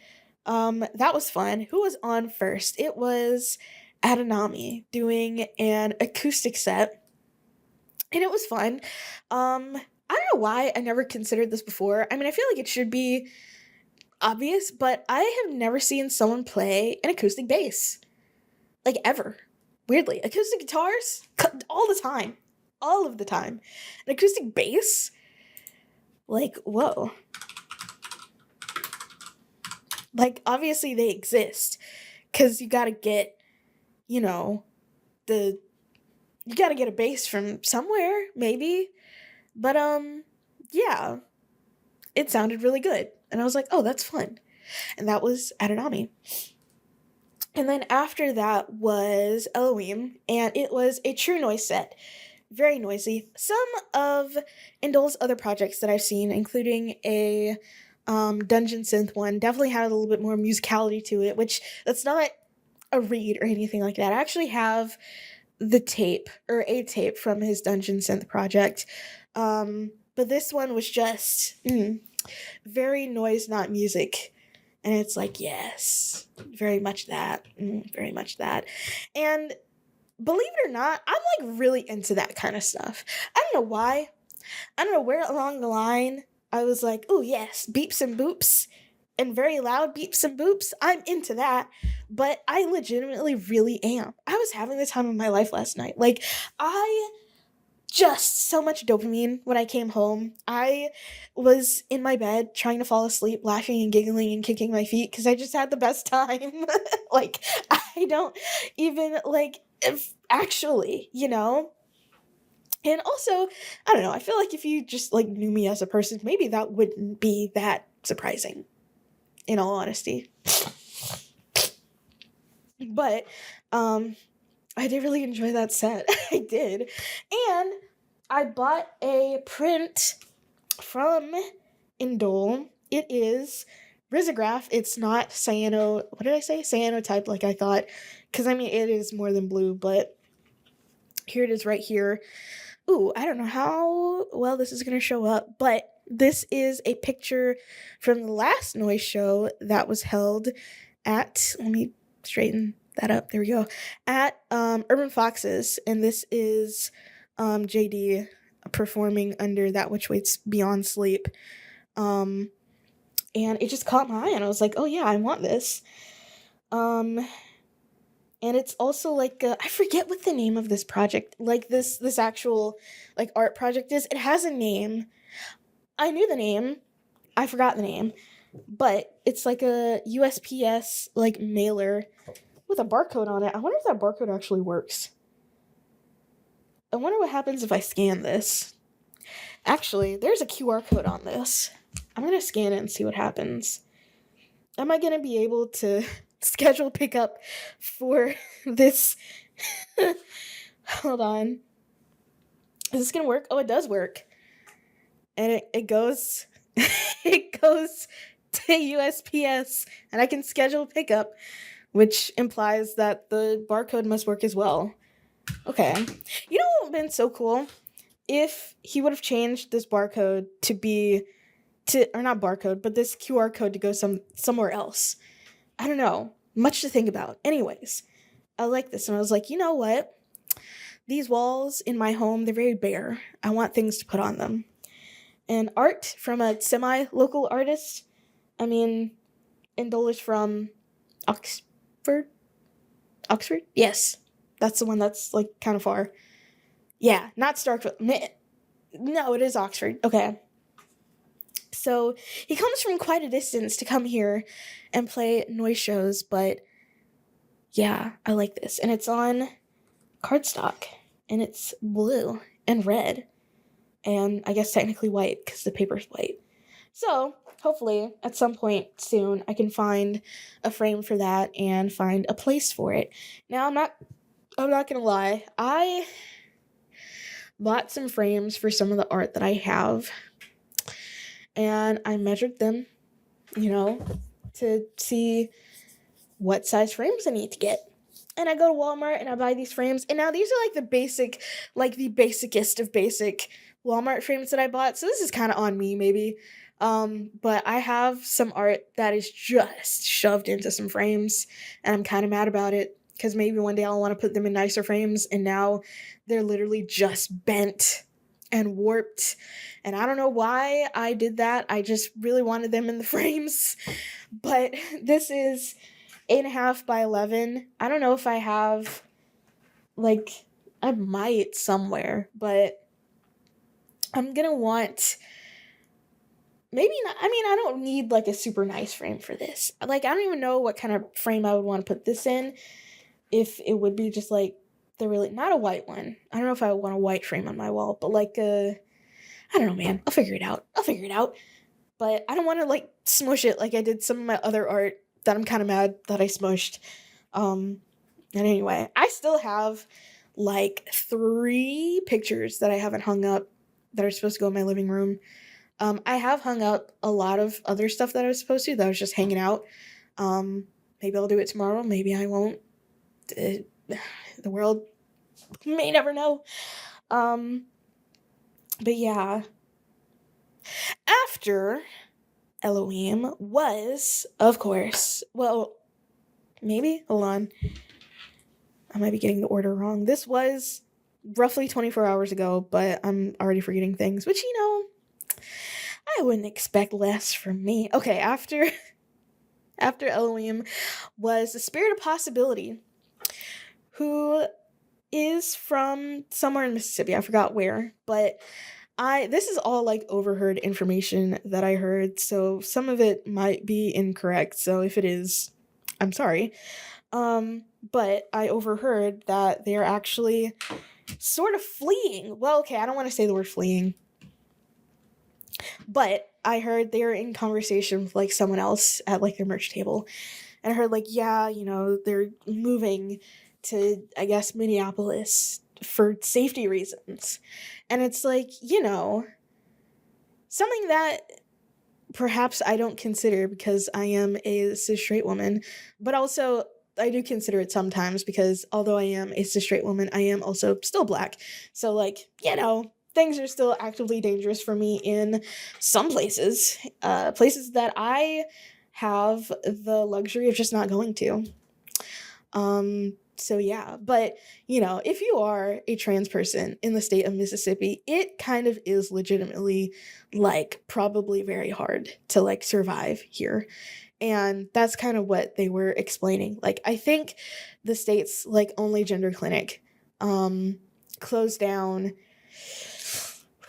that was fun. Who was on first? It was Adonami doing an acoustic set, and it was fun. I don't know why I never considered this before. I mean, I feel like it should be obvious, but I have never seen someone play an acoustic bass. Like, ever. Weirdly. Acoustic guitars? All the time. All of the time. An acoustic bass? Like, whoa. Like, obviously they exist. Because you gotta get, you gotta get a bass from somewhere, maybe. But, yeah. It sounded really good. And I was like, oh, that's fun. And that was Adonami. And then after that was Elohim, and it was a true noise set. Very noisy. Some of Indole's other projects that I've seen, including a dungeon synth one, definitely had a little bit more musicality to it, which that's not a read or anything like that. I actually have the tape, or a tape from his dungeon synth project. But this one was just very noise, not music. And it's like, yes, very much that. Very much that. And believe it or not, I'm like really into that kind of stuff. I don't know why. I don't know where along the line I was like, oh yes, beeps and boops, and very loud beeps and boops. I'm into that. But I legitimately really am. I was having the time of my life last night. Like, just so much dopamine when I came home. I was in my bed trying to fall asleep, laughing and giggling and kicking my feet because I just had the best time. Like, I don't even, like, if actually, And also, I don't know, I feel like if you just, like, knew me as a person, maybe that wouldn't be that surprising, in all honesty. But, I did really enjoy that set. I did. And I bought a print from Indole. It is risograph. It's not what did I say? Cyanotype like I thought. Because, I mean, it is more than blue, but here it is right here. Ooh, I don't know how well this is going to show up, but this is a picture from the last noise show that was held at, let me straighten that up. There we go. At Urban Foxes, and this is JD performing under That Which Waits Beyond Sleep. And it just caught my eye, and I was like, oh yeah, I want this. And it's also like I forget what the name of this project, like this actual like art project is. It has a name. I knew the name. I forgot the name. But it's like a USPS like mailer with a barcode on it. I wonder if that barcode actually works. I wonder what happens if I scan this. Actually, there's a QR code on this. I'm going to scan it and see what happens. Am I going to be able to schedule pickup for this? Hold on. Is this going to work? Oh, it does work. And it goes it goes to USPS, and I can schedule pickup, which implies that the barcode must work as well. Okay. You know what would have been so cool? If he would have changed this barcode or not barcode, but this QR code to go somewhere else. I don't know. Much to think about. Anyways, I like this, and I was like, you know what? These walls in my home, they're very bare. I want things to put on them. and art from a semi-local artist. I mean, Indole is from Oxford? Oxford? Yes. That's the one that's, like, kind of far. Yeah, not Starkville. No, it is Oxford. Okay. So he comes from quite a distance to come here and play noise shows, but yeah, I like this. And it's on cardstock, and it's blue and red, and I guess technically white because the paper's white. So hopefully at some point soon I can find a frame for that and find a place for it. Now I'm not gonna lie, I bought some frames for some of the art that I have, and I measured them, you know, to see what size frames I need to get. And I go to Walmart and I buy these frames. And now these are like the basicest of basic Walmart frames that I bought. So this is kind of on me, maybe. But I have some art that is just shoved into some frames, and I'm kind of mad about it because maybe one day I'll want to put them in nicer frames, and now they're literally just bent and warped. And I don't know why I did that. I just really wanted them in the frames. But this is 8.5 by 11. I don't know if I have, like, I might somewhere, but I'm gonna want, maybe not, I mean, I don't need, like, a super nice frame for this. Like, I don't even know what kind of frame I would want to put this in, if it would be just, like, the really, not a white one. I don't know if I want a white frame on my wall, but, like, I don't know, man. I'll figure it out. But I don't want to, like, smush it like I did some of my other art that I'm kind of mad that I smushed. And anyway, I still have, like, 3 pictures that I haven't hung up that are supposed to go in my living room. I have hung up a lot of other stuff that I was supposed to, that was just hanging out. Maybe I'll do it tomorrow. Maybe I won't. The world may never know. But yeah. After Elohim was, of course, well, maybe, hold on. I might be getting the order wrong. This was roughly 24 hours ago, but I'm already forgetting things, which, I wouldn't expect less from me. Okay, after Elohim was the Spirit of Possibility, who is from somewhere in Mississippi. I forgot where, but this is all, like, overheard information that I heard, so some of it might be incorrect, so if it is, I'm sorry. But I overheard that they're actually sort of fleeing. Well, okay, I don't want to say the word fleeing, but I heard they're in conversation with, like, someone else at, like, their merch table, and I heard, like, yeah, they're moving to, I guess, Minneapolis for safety reasons. And it's like, something that perhaps I don't consider because I am a cis straight woman, but also I do consider it sometimes because although I am a cis straight woman, I am also still Black. So, like, things are still actively dangerous for me in some places, places that I have the luxury of just not going to. So yeah, but if you are a trans person in the state of Mississippi, it kind of is legitimately, like, probably very hard to, like, survive here. And that's kind of what they were explaining. Like, I think the state's, like, only gender clinic closed down,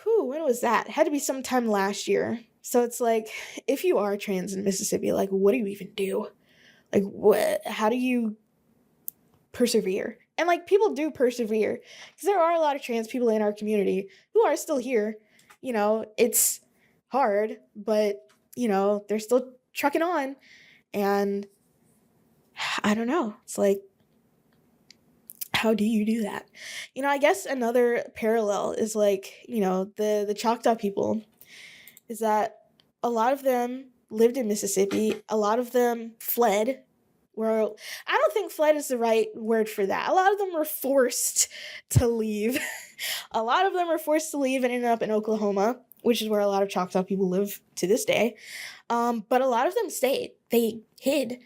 when was that? It had to be sometime last year. So it's like, if you are trans in Mississippi, like, what do you even do? Like, how do you persevere? And, like, people do persevere because there are a lot of trans people in our community who are still here. It's hard, but they're still trucking on. And I don't know, it's like, how do you do that? I guess another parallel is, like, the Choctaw people, is that a lot of them lived in Mississippi, a lot of them fled. Well, I don't think fled is the right word for that. A lot of them were forced to leave. A lot of them were forced to leave and ended up in Oklahoma, which is where a lot of Choctaw people live to this day. But a lot of them stayed. They hid,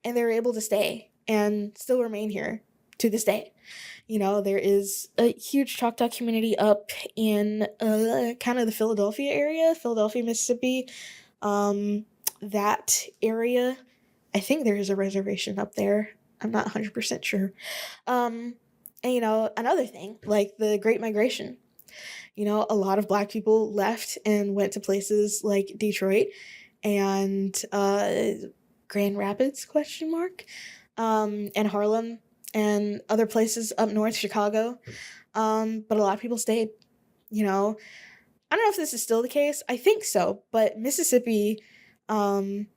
and they were able to stay and still remain here. to this day. There is a huge Choctaw community up in kind of the Philadelphia area, Philadelphia, Mississippi. Um, that area, I think there is a reservation up there. I'm not 100% sure. And another thing, like the Great Migration. A lot of black people left and went to places like Detroit and Grand Rapids question mark, and Harlem and other places up north, Chicago. But a lot of people stayed. I don't know if this is still the case. I think so, but Mississippi, um,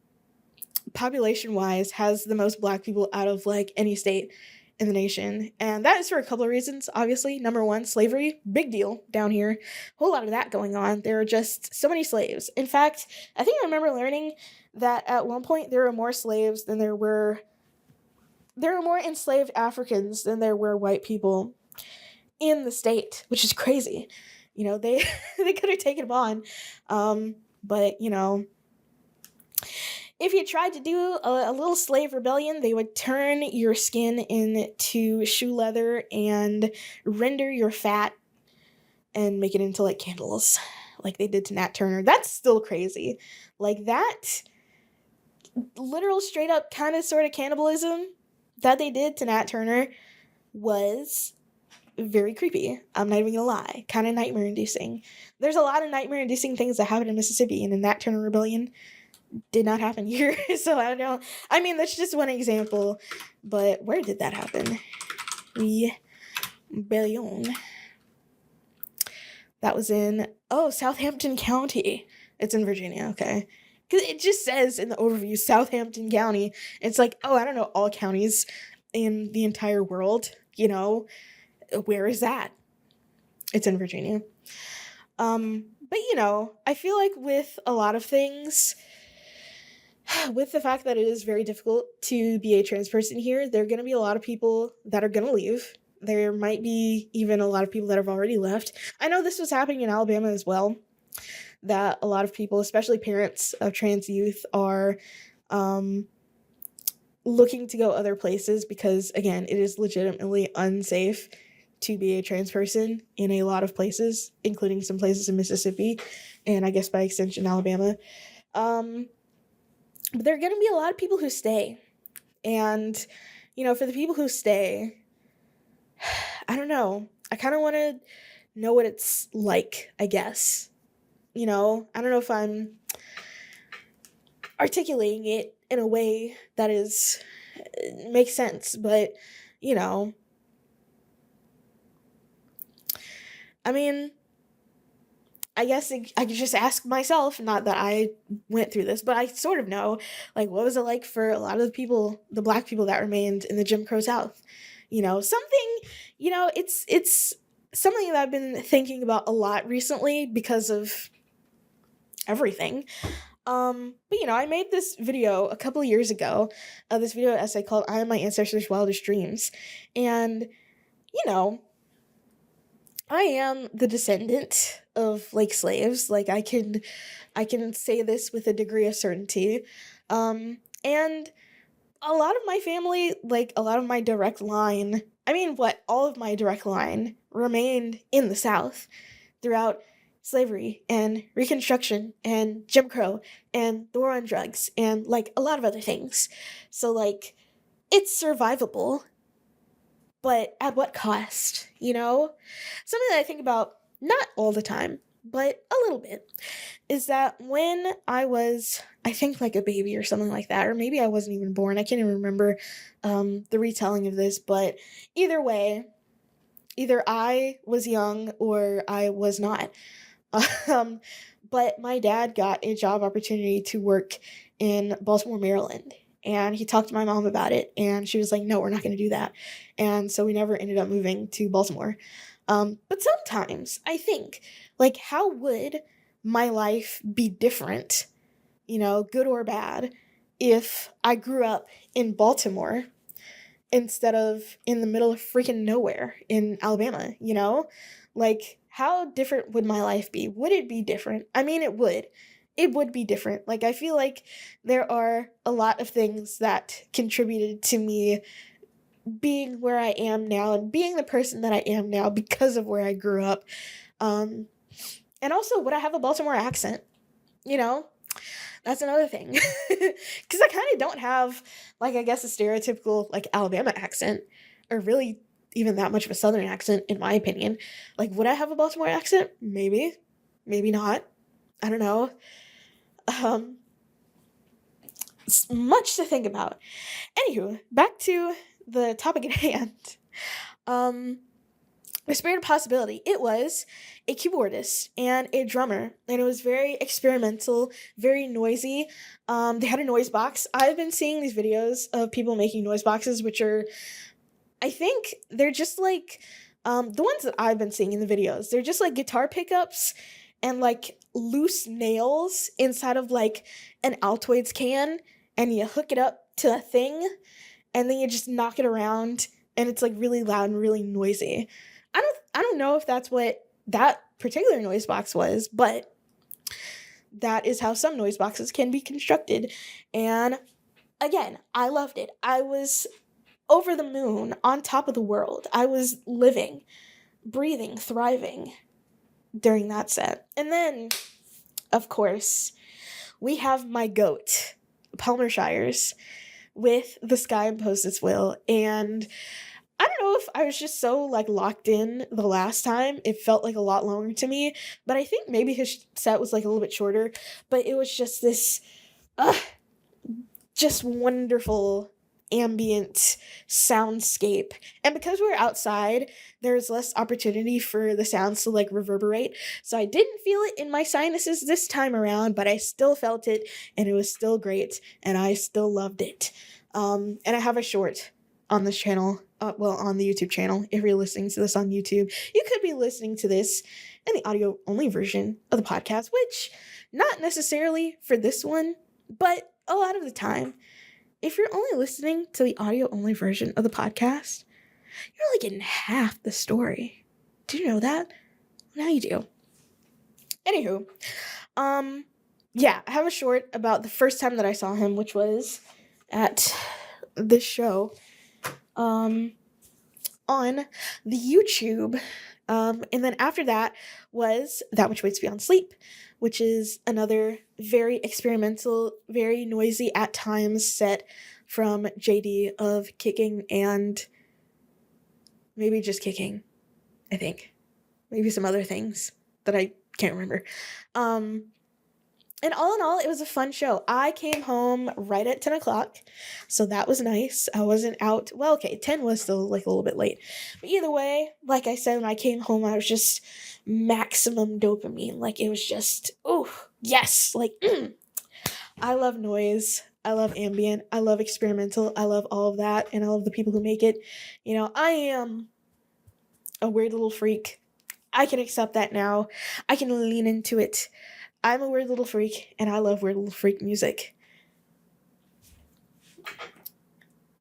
population wise, has the most black people out of like any state in the nation. And that is for a couple of reasons. Obviously, number one, slavery, big deal down here. A whole lot of that going on. There are just so many slaves. In fact, I think I remember learning that at one point there were more slaves than there were more enslaved Africans than there were white people in the state, which is crazy. They they could have taken them on. But if you tried to do a little slave rebellion, they would turn your skin into shoe leather and render your fat and make it into like candles, like they did to Nat Turner. That's still crazy. Like that literal straight up kind of sort of cannibalism that they did to Nat Turner was very creepy. I'm not even gonna lie. Kind of nightmare inducing. There's a lot of nightmare inducing things that happened in Mississippi, and in Nat Turner Rebellion did not happen here. So I don't know. I mean, that's just one example. But where did that happen? Rebellion. That was in, Southampton County. It's in Virginia, okay. Because it just says in the overview, Southampton County. It's like, I don't know all counties in the entire world, Where is that? It's in Virginia. But, I feel like with a lot of things, with the fact that it is very difficult to be a trans person here, there are going to be a lot of people that are going to leave. There might be even a lot of people that have already left. I know this was happening in Alabama as well, that a lot of people, especially parents of trans youth, are looking to go other places because, again, it is legitimately unsafe to be a trans person in a lot of places, including some places in Mississippi, and I guess by extension, Alabama. But there are going to be a lot of people who stay. And, for the people who stay, I don't know. I kind of want to know what it's like, I guess. I don't know if I'm articulating it in a way that makes sense, but, I mean, I guess I could just ask myself, not that I went through this, but I sort of know, like, what was it like for a lot of the people, the black people that remained in the Jim Crow South? It's something that I've been thinking about a lot recently because of everything. But I made this video a couple of years ago, this video essay called I Am My Ancestors' Wildest Dreams. And, I am the descendant of like slaves. Like I can say this with a degree of certainty. And a lot of my family, like a lot of my direct line, all of my direct line remained in the South throughout slavery and Reconstruction and Jim Crow and the war on drugs and like a lot of other things. So like it's survivable, but at what cost, Something that I think about not all the time, but a little bit, is that when I was, I think like a baby or something like that, or maybe I wasn't even born, I can't even remember the retelling of this, but either way, either I was young or I was not. Um, but my dad got a job opportunity to work in Baltimore, Maryland. And he talked to my mom about it, and she was like, no, we're not going to do that. And so we never ended up moving to Baltimore. But sometimes I think, like, how would my life be different, good or bad, if I grew up in Baltimore instead of in the middle of freaking nowhere in Alabama, Like, how different would my life be? Would it be different? I mean, it would. It would be different. Like, I feel like there are a lot of things that contributed to me being where I am now and being the person that I am now because of where I grew up. Um, and also, would I have a Baltimore accent? You know, that's another thing. Because I kind of don't have, like, I guess a stereotypical, like, Alabama accent, or really even that much of a Southern accent, in my opinion. Like, would I have a Baltimore accent? Maybe. Maybe not. I don't know. Um, much to think about. Anywho, back to the topic at hand. Um, the Spirit of Possibility. It was a keyboardist and a drummer, and it was very experimental, very noisy. They had a noise box. I've been seeing these videos of people making noise boxes, which are, I think, they're just like, the ones that I've been seeing in the videos. They're just like guitar pickups and like loose nails inside of like an Altoids can, and you hook it up to a thing, and then you just knock it around, and it's like really loud and really noisy. I don't know if that's what that particular noise box was, but that is how some noise boxes can be constructed. And again, I loved it. I was over the moon, on top of the world. I was living, breathing, thriving during that set. And then, of course, we have my goat, Palmer Shires, with The Sky Imposed Its Will. And I don't know if I was just so like locked in the last time. It felt like a lot longer to me, but I think maybe his set was like a little bit shorter, but it was just this uh, just wonderful ambient soundscape. And because we were outside, there's less opportunity for the sounds to like reverberate. So I didn't feel it in my sinuses this time around, but I still felt it, and it was still great, and I still loved it. And I have a short on this channel, on the YouTube channel. If you're listening to this on YouTube, you could be listening to this in the audio only version of the podcast, which not necessarily for this one, but a lot of the time, if you're only listening to the audio only version of the podcast, you're only getting half the story. Did you know that? Now you do. Anywho, yeah, I have a short about the first time that I saw him, which was at this show, on the YouTube. And then after that was That Which Waits Beyond Sleep, which is another very experimental, very noisy at times set from JD of kicking and maybe just kicking, I think. Maybe some other things that I can't remember. And all in all, it was a fun show. I came home right at 10 o'clock, so that was nice. I wasn't out. Well, okay, 10 was still like a little bit late. But either way, like I said, when I came home, I was just maximum dopamine. Like, it was just, oh, yes. Like, I love noise. I love ambient. I love experimental. I love all of that, and I love the people who make it. You know, I am a weird little freak. I can accept that now. I can lean into it. I'm a weird little freak, and I love weird little freak music.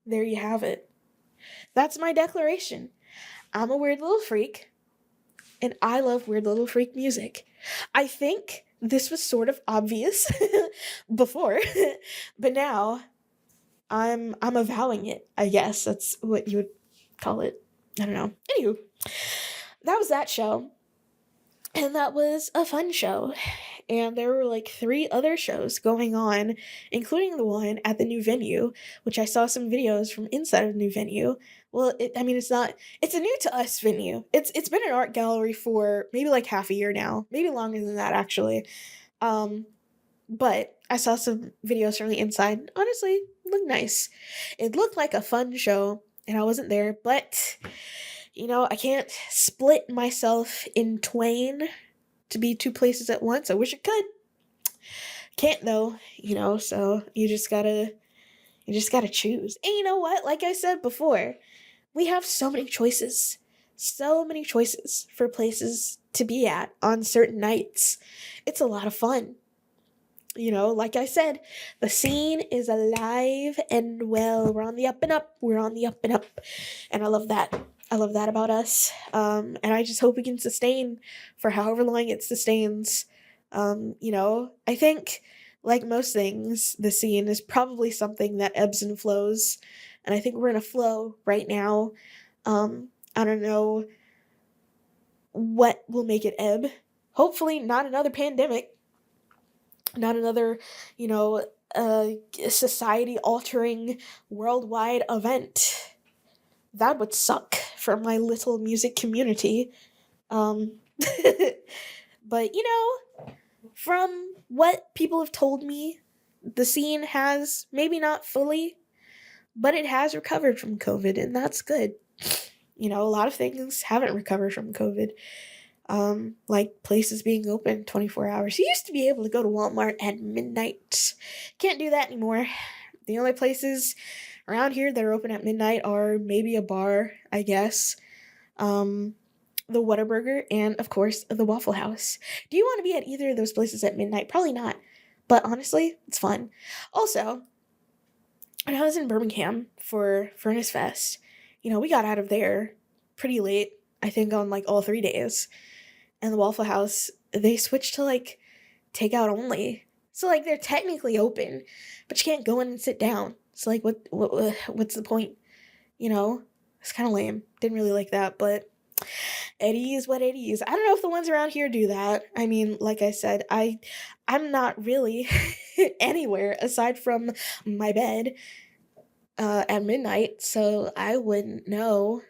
There you have it. That's my declaration. I'm a weird little freak, and I love weird little freak music. I think this was sort of obvious before, but now I'm avowing it, I guess. That's what you would call it. I don't know. Anywho, that was that show. And that was a fun show. And there were like 3 other shows going on, including the one at the new venue, which I saw some videos from inside of the new venue. Well, it's a new to us venue. It's been an art gallery for maybe like half a year now, maybe longer than that actually. But I saw some videos from the inside. Honestly, it looked nice. It looked like a fun show, and I wasn't there, but you know, I can't split myself in twain to be 2 places at once. I wish I could. Can't though, you know, so you just gotta choose. And you know what? Like I said before, we have so many choices. So many choices for places to be at on certain nights. It's a lot of fun. You know, like I said, the scene is alive and well. We're on the up and up. We're on the up and up. And I love that. I love that about us. And I just hope we can sustain for however long it sustains. You know, I think, like most things, the scene is probably something that ebbs and flows. and I think we're in a flow right now. I don't know what will make it ebb. Hopefully, not another pandemic, not another, you know, uh, society altering worldwide event. That would suck for my little music community. Um, but, from what people have told me, the scene has maybe not fully, but it has recovered from COVID, and that's good. A lot of things haven't recovered from COVID. Like places being open 24 hours. You used to be able to go to Walmart at midnight. Can't do that anymore. The only places around here that are open at midnight are maybe a bar, I guess. Um, the Whataburger, and of course, the Waffle House. Do you want to be at either of those places at midnight? Probably not. But honestly, it's fun. Also, when I was in Birmingham for Furnace Fest, we got out of there pretty late, I think on like all 3 days. And the Waffle House, they switched to like takeout only. So like they're technically open, but you can't go in and sit down. So like what's the point? It's kind of lame. Didn't really like that, but it is what it is. I don't know if the ones around here do that. I mean, like I said, I'm not really anywhere aside from my bed at midnight, so I wouldn't know.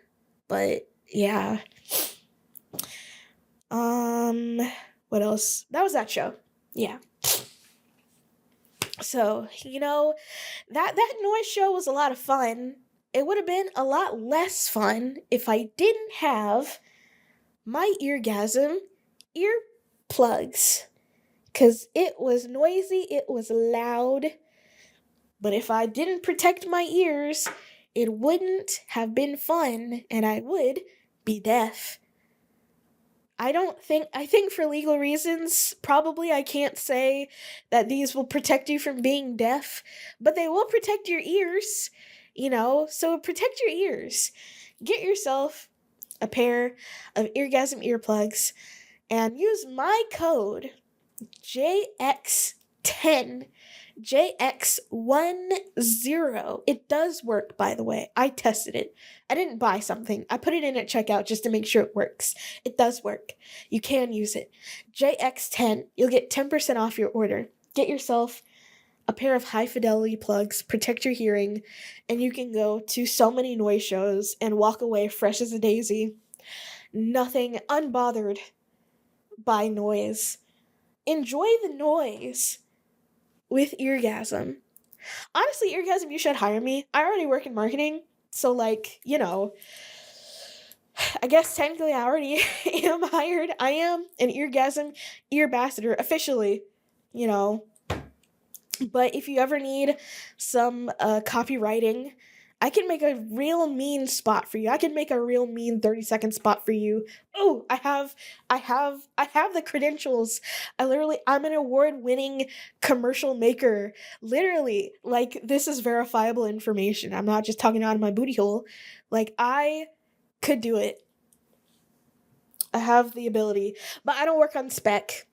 But yeah. Um, what else? That was that show. Yeah. So, that noise show was a lot of fun. It would have been a lot less fun if I didn't have my eargasm earplugs. Cause it was noisy, it was loud. But if I didn't protect my ears, it wouldn't have been fun, and I would be deaf. I think for legal reasons, probably I can't say that these will protect you from being deaf, but they will protect your ears, so protect your ears. Get yourself a pair of eargasm earplugs and use my code JX10. JX10. It does work, by the way. I tested it. I didn't buy something. I put it in at checkout just to make sure it works. It does work. You can use it. JX10. You'll get 10% off your order. Get yourself a pair of high fidelity plugs, protect your hearing, and you can go to so many noise shows and walk away fresh as a daisy. Nothing, unbothered by noise. Enjoy the noise with Eargasm. Honestly, Eargasm, you should hire me. I already work in marketing, so I guess technically I already am hired. I am an Eargasm ear ambassador officially, you know. But if you ever need some copywriting, I can make a real mean spot for you. I can make a real mean 30-second spot for you. Oh, I have the credentials. I'm an award-winning commercial maker. Literally, like, this is verifiable information. I'm not just talking out of my booty hole. Like, I could do it. I have the ability, but I don't work on spec,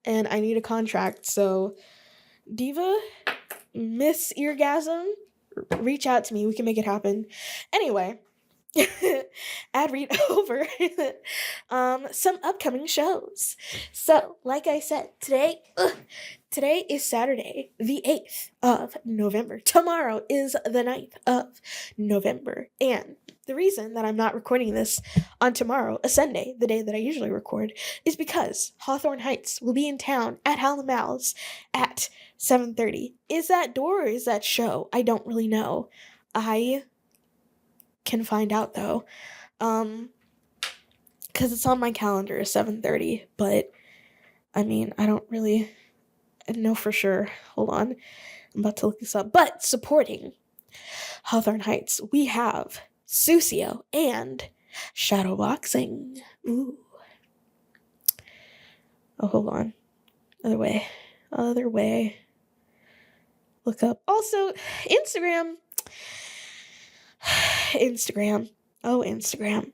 and I need a contract, so Diva, Miss Eargasm, reach out to me. We can make it happen. Anyway, ad read over. Some upcoming shows. So, like I said, today is Saturday, the 8th of November. Tomorrow is the 9th of November. And the reason that I'm not recording this on tomorrow, a Sunday, the day that I usually record, is because Hawthorne Heights will be in town at Howlin' Mouths at 7:30. Is that door or is that show? I don't really know. I can find out though. Because it's on my calendar, 7:30, but I mean, I don't really know for sure. Hold on. I'm about to look this up. But supporting Hawthorne Heights, we have Susio and Shadowboxing. Ooh. Oh, hold on. Other way. Look up. Also, Instagram. Oh, Instagram.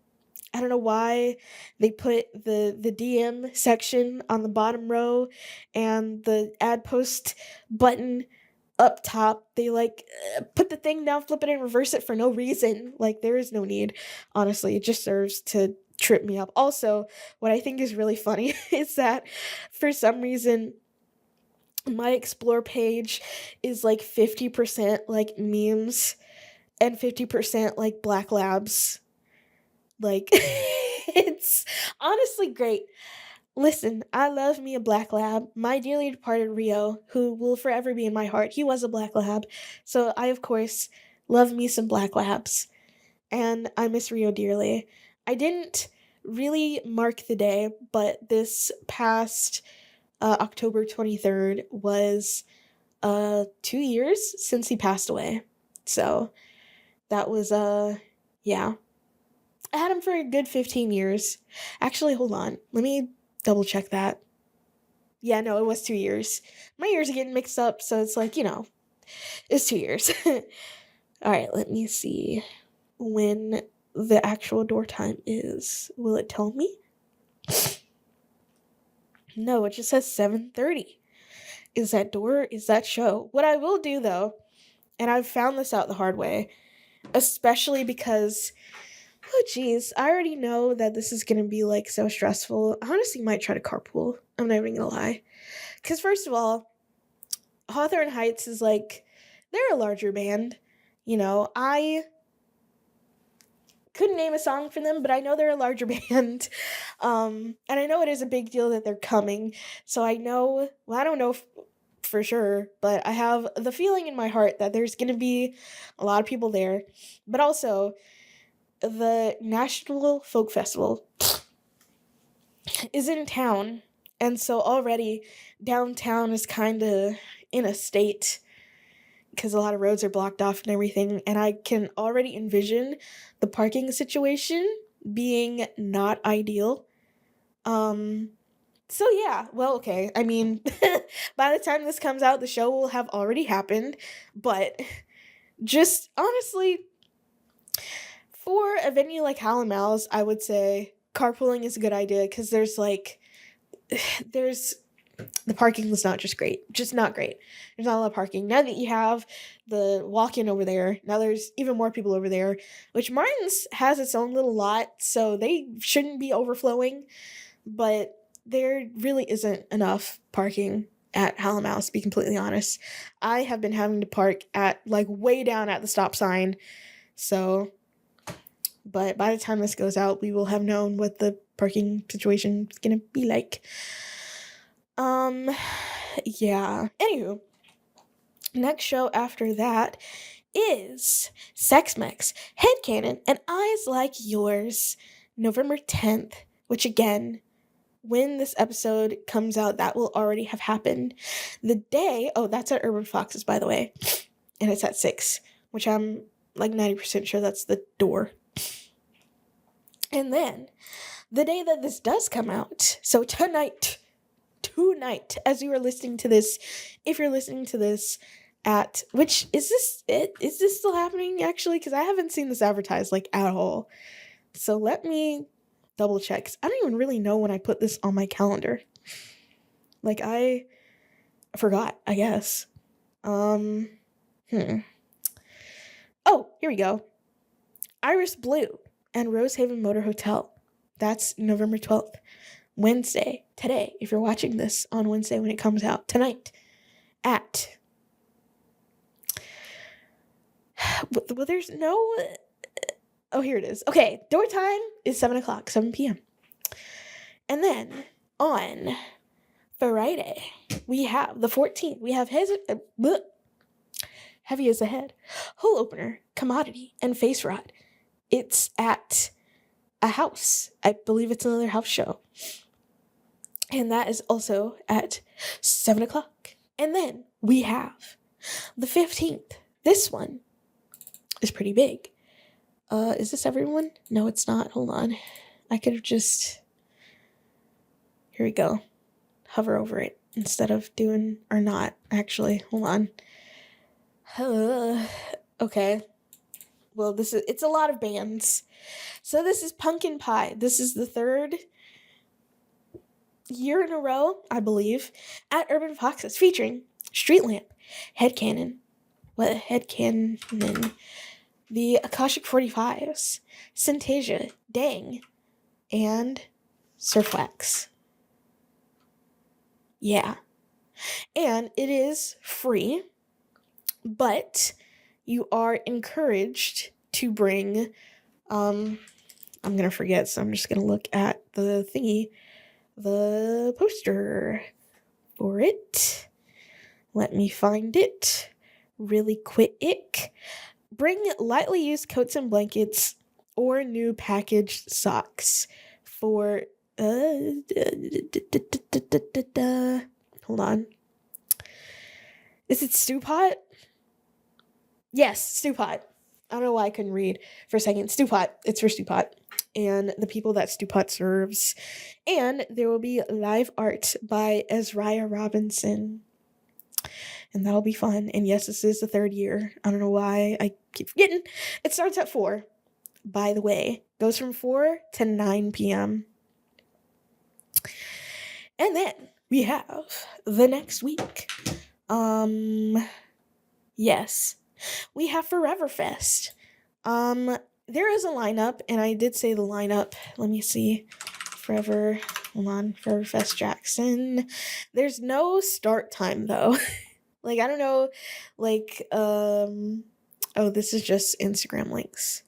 I don't know why they put the DM section on the bottom row and the ad post button up top. They like put the thing down, flip it, and reverse it for no reason. Like, there is no need. Honestly, it just serves to trip me up. Also, what I think is really funny is that for some reason my explore page is like 50% like memes and 50% like black labs. Like, it's honestly great. Listen, I love me a black lab. My dearly departed Rio, who will forever be in my heart, he was a black lab. So I, of course, love me some black labs. And I miss Rio dearly. I didn't really mark the day, but this past October 23rd was 2 years since he passed away. So that was, yeah. I had him for a good 15 years. Actually, hold on. Let me double check that. Yeah, no, it was 2 years. My years are getting mixed up, so it's like, it's 2 years. All right, let me see when the actual door time is. Will it tell me? No, it just says 7:30. Is that door? Is that show? What I will do though, and I've found this out the hard way, especially because, oh geez, I already know that this is gonna be like so stressful. I honestly might try to carpool. I'm not even gonna lie. Because first of all, Hawthorne Heights is like, they're a larger band. I couldn't name a song for them, but I know they're a larger band. And I know it is a big deal that they're coming. So I know, well, I don't know for sure, but I have the feeling in my heart that there's going to be a lot of people there. But also, the National Folk Festival is in town. And so already downtown is kind of in a state because a lot of roads are blocked off and everything. And I can already envision the parking situation being not ideal. So yeah, well, okay. I mean, by the time this comes out, the show will have already happened. But just honestly, for a venue like Howlin' Mouse, I would say carpooling is a good idea because there's the parking was not just great, just not great. There's not a lot of parking. Now that you have the walk-in over there, now there's even more people over there, which Martin's has its own little lot, so they shouldn't be overflowing, but there really isn't enough parking at Howlin' Mouse, to be completely honest. I have been having to park at, like, way down at the stop sign, so, but by the time this goes out, we will have known what the parking situation is gonna be like. Yeah. Anywho, next show after that is Sex Mex, Headcanon, and Eyes Like Yours, November 10th, which again, when this episode comes out, that will already have happened. That's at Urban Foxes, by the way, and it's at 6, which I'm like 90% sure that's the door. And then, the day that this does come out, so tonight, as you are listening to this, if you're listening to this at, which, is this still happening, actually? Because I haven't seen this advertised, like, at all. So let me double check. I don't even really know when I put this on my calendar. Like, I forgot, I guess. Oh, here we go. Iris Blue and Rosehaven Motor Hotel. That's November 12th. Wednesday, today, if you're watching this on Wednesday when it comes out, tonight, at, well, there's no, oh, here it is. Okay, door time is 7 o'clock, 7 p.m. And then, on Friday, we have the 14th, we have Heavy as a Head, Hole Opener, Commodity, and Face Rot. It's at a house. I believe it's another house show. And that is also at 7 o'clock. And then we have the 15th. This one is pretty big. Is this everyone? No, it's not. Hold on. I could have just... Here we go. Hover over it instead of doing... Or not, actually. Hold on. Okay. Well, it's a lot of bands. So this is Pumpkin Pie. This is the third year in a row, I believe, at Urban Foxes, featuring Street Lamp, Headcanon. What? Headcanon. The Akashic 45s. Syntasia. Dang. And Surflax. Yeah. And it is free, but you are encouraged to bring, I'm gonna forget, so I'm just gonna look at the thingy, the poster for it. Let me find it really quick. Bring lightly used coats and blankets or new packaged socks for, hold on. Is it Stew Pot? Yes, Stew Pot. I don't know why I couldn't read for a second. Stew Pot. It's for Stew Pot. And the people that Stew Pot serves. And there will be live art by Ezriah Robinson. And that'll be fun. And yes, this is the third year. I don't know why I keep forgetting. It starts at 4, by the way. Goes from 4 to 9 p.m. And then we have the next week. Yes. We have Forever Fest. There is a lineup, and I did say the lineup. Let me see. Forever Fest Jackson. There's no start time, though. Like, I don't know, like, oh, this is just Instagram links.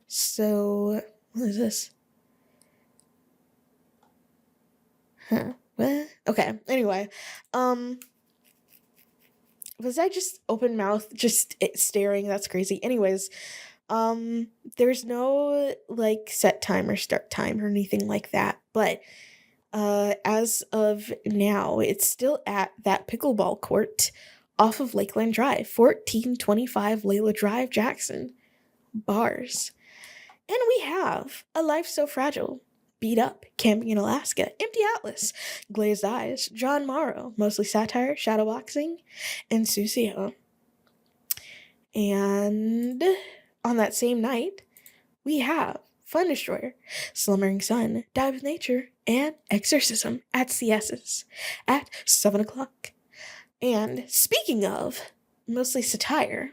So, what is this? Huh, what? Okay, anyway, was I just open mouth, just staring? That's crazy. Anyways, there's no, like, set time or start time or anything like that, but as of now, it's still at that pickleball court off of Lakeland Drive, 1425 Layla Drive, Jackson. Bars. And we have A Life So Fragile, Beat Up, Camping in Alaska, Empty Atlas, Glazed Eyes, John Morrow, Mostly Satire, Shadowboxing, and Susio. And on that same night, we have Fun Destroyer, Slumbering Sun, Dive with Nature, and Exorcism at CS's at 7 o'clock. And speaking of Mostly Satire,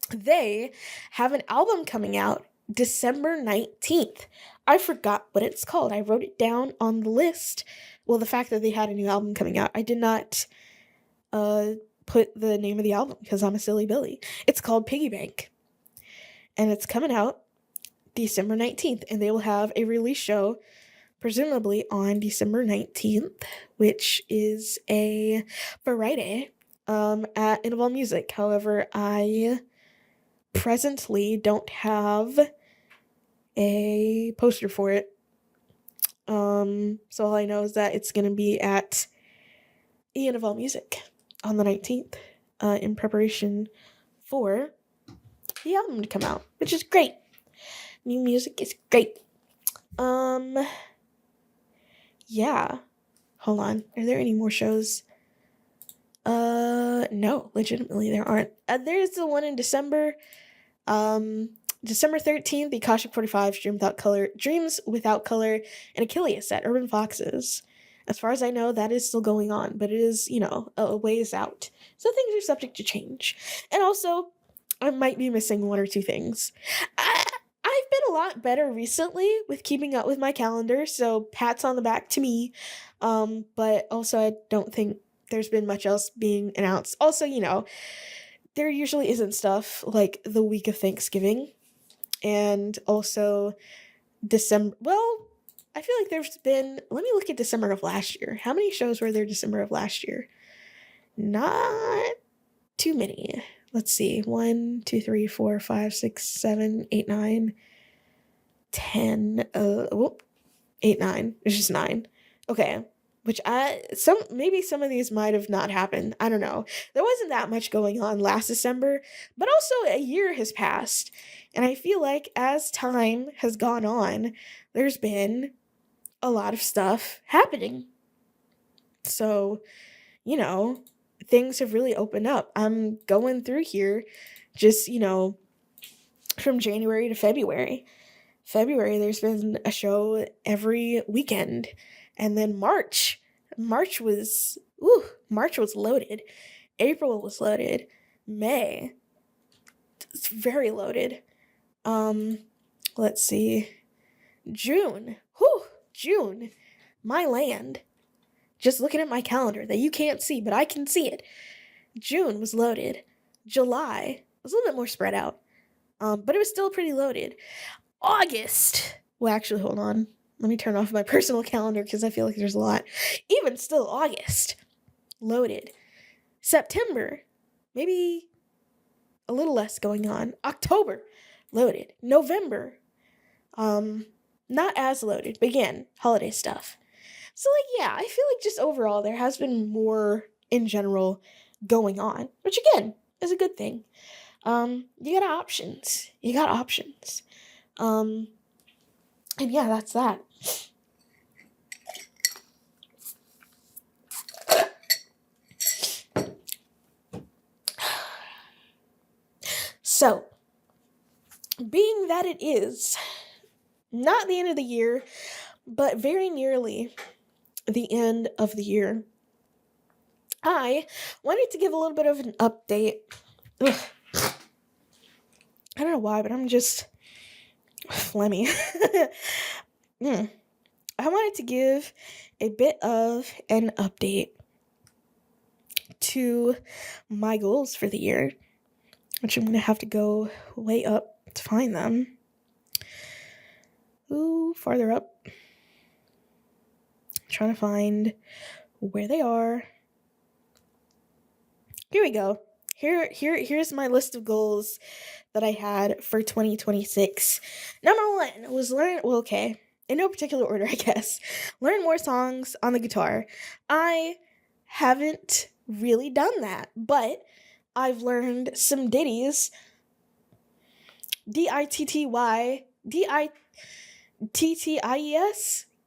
they have an album coming out December 19th. I forgot what it's called. I wrote it down on the list. Well, the fact that they had a new album coming out. I did not put the name of the album because I'm a silly Billy. It's called Piggy Bank. And it's coming out December 19th. And they will have a release show presumably on December 19th, which is a Friday at Innoval Music. However, I presently don't have a poster for it. So all I know is that it's going to be at Ian of All Music on the 19th in preparation for the album to come out, which is great. New music is great. Yeah. Hold on. Are there any more shows? No, legitimately there aren't. There's the one in December. December 13th, the Akashic 45 Dreams Without Color, and Achilles at Urban Foxes. As far as I know, that is still going on, but it is, a ways out. So things are subject to change. And also, I might be missing one or two things. I've been a lot better recently with keeping up with my calendar, so pats on the back to me. But also I don't think there's been much else being announced. Also, there usually isn't stuff like the week of Thanksgiving. And also December. Well, I feel like there's been, let me look at December of last year. How many shows were there December of last year? Not too many. Let's see. 1, 2, 3, 4, 5, 6, 7, 8, 9, 10. 8, 9. It's just 9. Okay. Which maybe some of these might have not happened. I don't know. There wasn't that much going on last December, but also a year has passed. And I feel like as time has gone on, there's been a lot of stuff happening. So, things have really opened up. I'm going through here just, from January to February. February, there's been a show every weekend. And then March was March was loaded. April was loaded. May, it's very loaded. Um, let's see. June. Whew, June. My land. Just looking at my calendar that you can't see, but I can see it. June was loaded. July was a little bit more spread out. But it was still pretty loaded. August. Well, actually, hold on. Let me turn off my personal calendar because I feel like there's a lot. Even still, August. Loaded. September. Maybe a little less going on. October. Loaded. November. Not as loaded. But again, holiday stuff. So, like, yeah, I feel like just overall there has been more in general going on, which again is a good thing. You got options. You got options. And yeah, that's that. So, being that it is not the end of the year, but very nearly the end of the year, I wanted to give a little bit of an update. Ugh. I don't know why, but I'm just phlegmy. I wanted to give a bit of an update to my goals for the year, which I'm going to have to go way up to find them. Ooh, farther up. Trying to find where they are. Here we go. Here's my list of goals that I had for 2026. Number 1 was in no particular order, I guess. Learn more songs on the guitar. I haven't really done that, but I've learned some ditties. D-I-T-T-Y. D-I-T-T-I-E-S.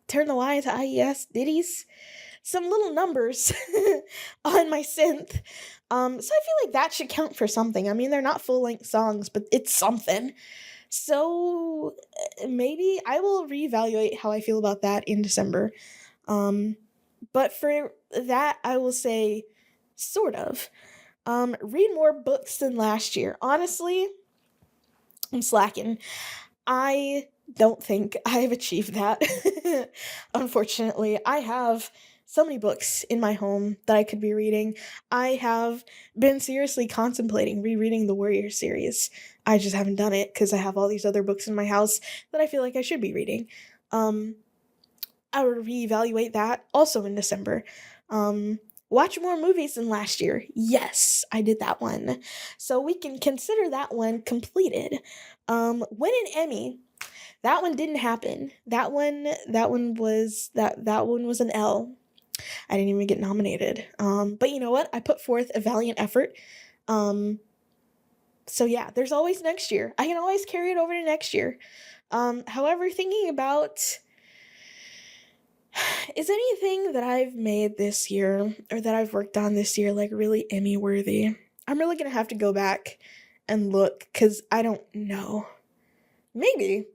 Turn the Y into I-E-S. Ditties. Some little numbers on my synth. So I feel like that should count for something. I mean, they're not full-length songs, but it's something. So maybe I will reevaluate how I feel about that in December. But for that, I will say sort of. Read more books than last year. Honestly, I'm slacking. I don't think I've achieved that. Unfortunately, I have so many books in my home that I could be reading. I have been seriously contemplating rereading the Warrior series. I just haven't done it because I have all these other books in my house that I feel like I should be reading. I would reevaluate that also in December. Watch more movies than last year. Yes, I did that one. So we can consider that one completed. Win an Emmy. That one didn't happen. That one was an L. I didn't even get nominated. But you know what? I put forth a valiant effort. So yeah, there's always next year. I can always carry it over to next year. However, thinking about, is anything that I've made this year or that I've worked on this year like really Emmy worthy? I'm really gonna have to go back and look because I don't know. Maybe,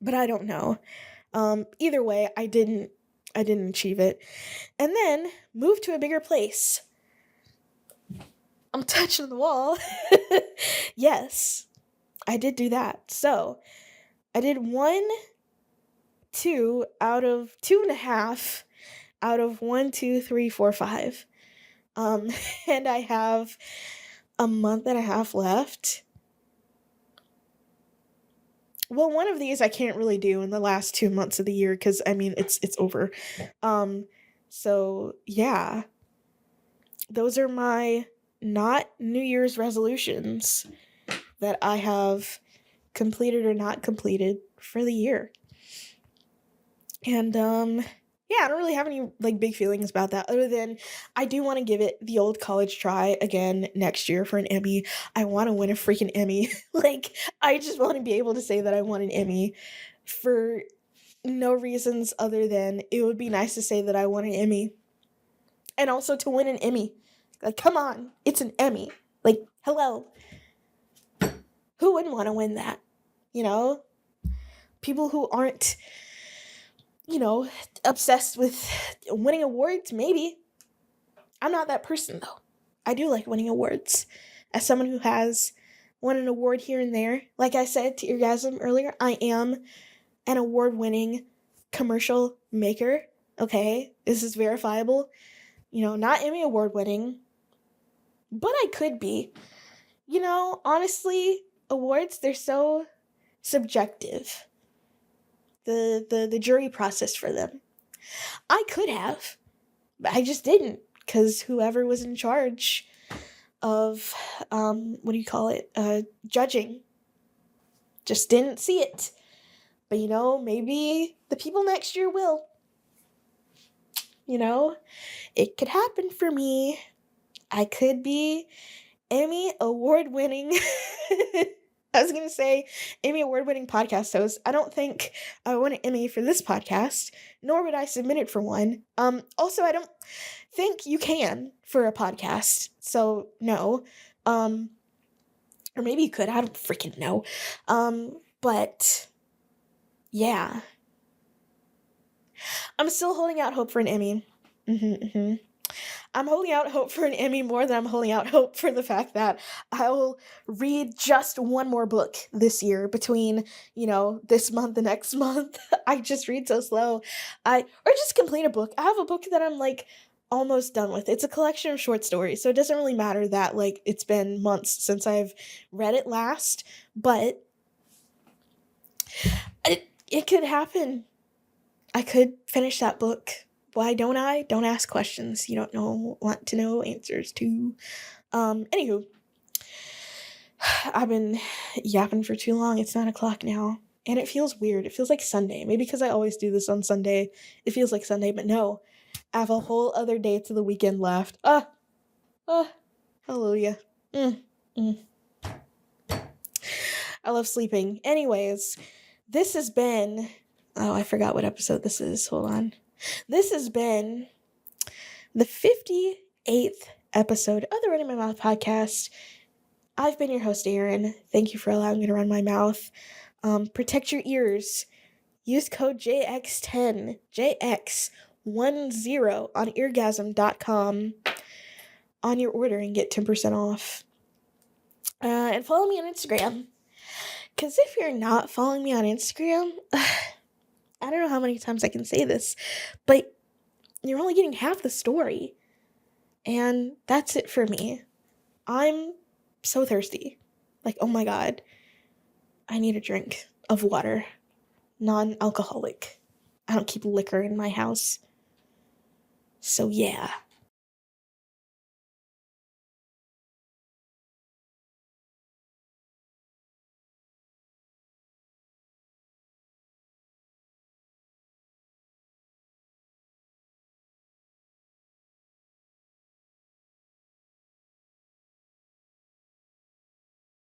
but I don't know. Either way, I didn't achieve it. And then move to a bigger place. I'm touching the wall. Yes, I did do that. So I did 2 out of 2.5 out of 1, 2, 3, 4, 5. And I have a month and a half left. Well, one of these I can't really do in the last 2 months of the year because I mean it's over. So yeah, those are my not New Year's resolutions that I have completed or not completed for the year. And yeah, I don't really have any like big feelings about that other than I do want to give it the old college try again next year for an Emmy. I want to win a freaking Emmy. Like, I just want to be able to say that I won an Emmy for no reasons other than it would be nice to say that I won an Emmy. And also to win an Emmy. Like, come on, it's an Emmy. Like, hello. Who wouldn't want to win that? You know? People who aren't, obsessed with winning awards, maybe. I'm not that person though. I do like winning awards. As someone who has won an award here and there, like I said to Eargasm earlier, I am an award-winning commercial maker. Okay, this is verifiable. Not Emmy award winning, but I could be. Honestly, awards, they're so subjective. The jury process for them. I could have, but I just didn't, because whoever was in charge of what do you call it? Judging just didn't see it. But maybe the people next year will. It could happen for me. I could be Emmy award winning. I was going to say Emmy award winning podcast host. I don't think I won an Emmy for this podcast, nor would I submit it for one. Also, I don't think you can for a podcast. So, no. Or maybe you could. I don't freaking know. But yeah. I'm still holding out hope for an Emmy. I'm holding out hope for an Emmy more than I'm holding out hope for the fact that I will read just one more book this year between, this month and next month. I just read so slow. Or just complete a book. I have a book that I'm like almost done with. It's a collection of short stories, so it doesn't really matter that like it's been months since I've read it last, but it could happen. I could finish that book. Why don't I? Don't ask questions you don't want to know answers to. Anywho, I've been yapping for too long. It's 9:00 now, and it feels weird. It feels like Sunday. Maybe because I always do this on Sunday, it feels like Sunday, but no. I have a whole other day to the weekend left. Hallelujah. I love sleeping. Anyways, this has been... Oh, I forgot what episode this is. Hold on. This has been the 58th episode of the Runnin My Mouth podcast. I've been your host, Aaron. Thank you for allowing me to run my mouth. Protect your ears. Use code JX10, JX10 on eargasm.com on your order and get 10% off. And follow me on Instagram. Because if you're not following me on Instagram... I don't know how many times I can say this, but you're only getting half the story. And that's it for me. I'm so thirsty. Like, oh my god. I need a drink of water. Non-alcoholic. I don't keep liquor in my house. So yeah.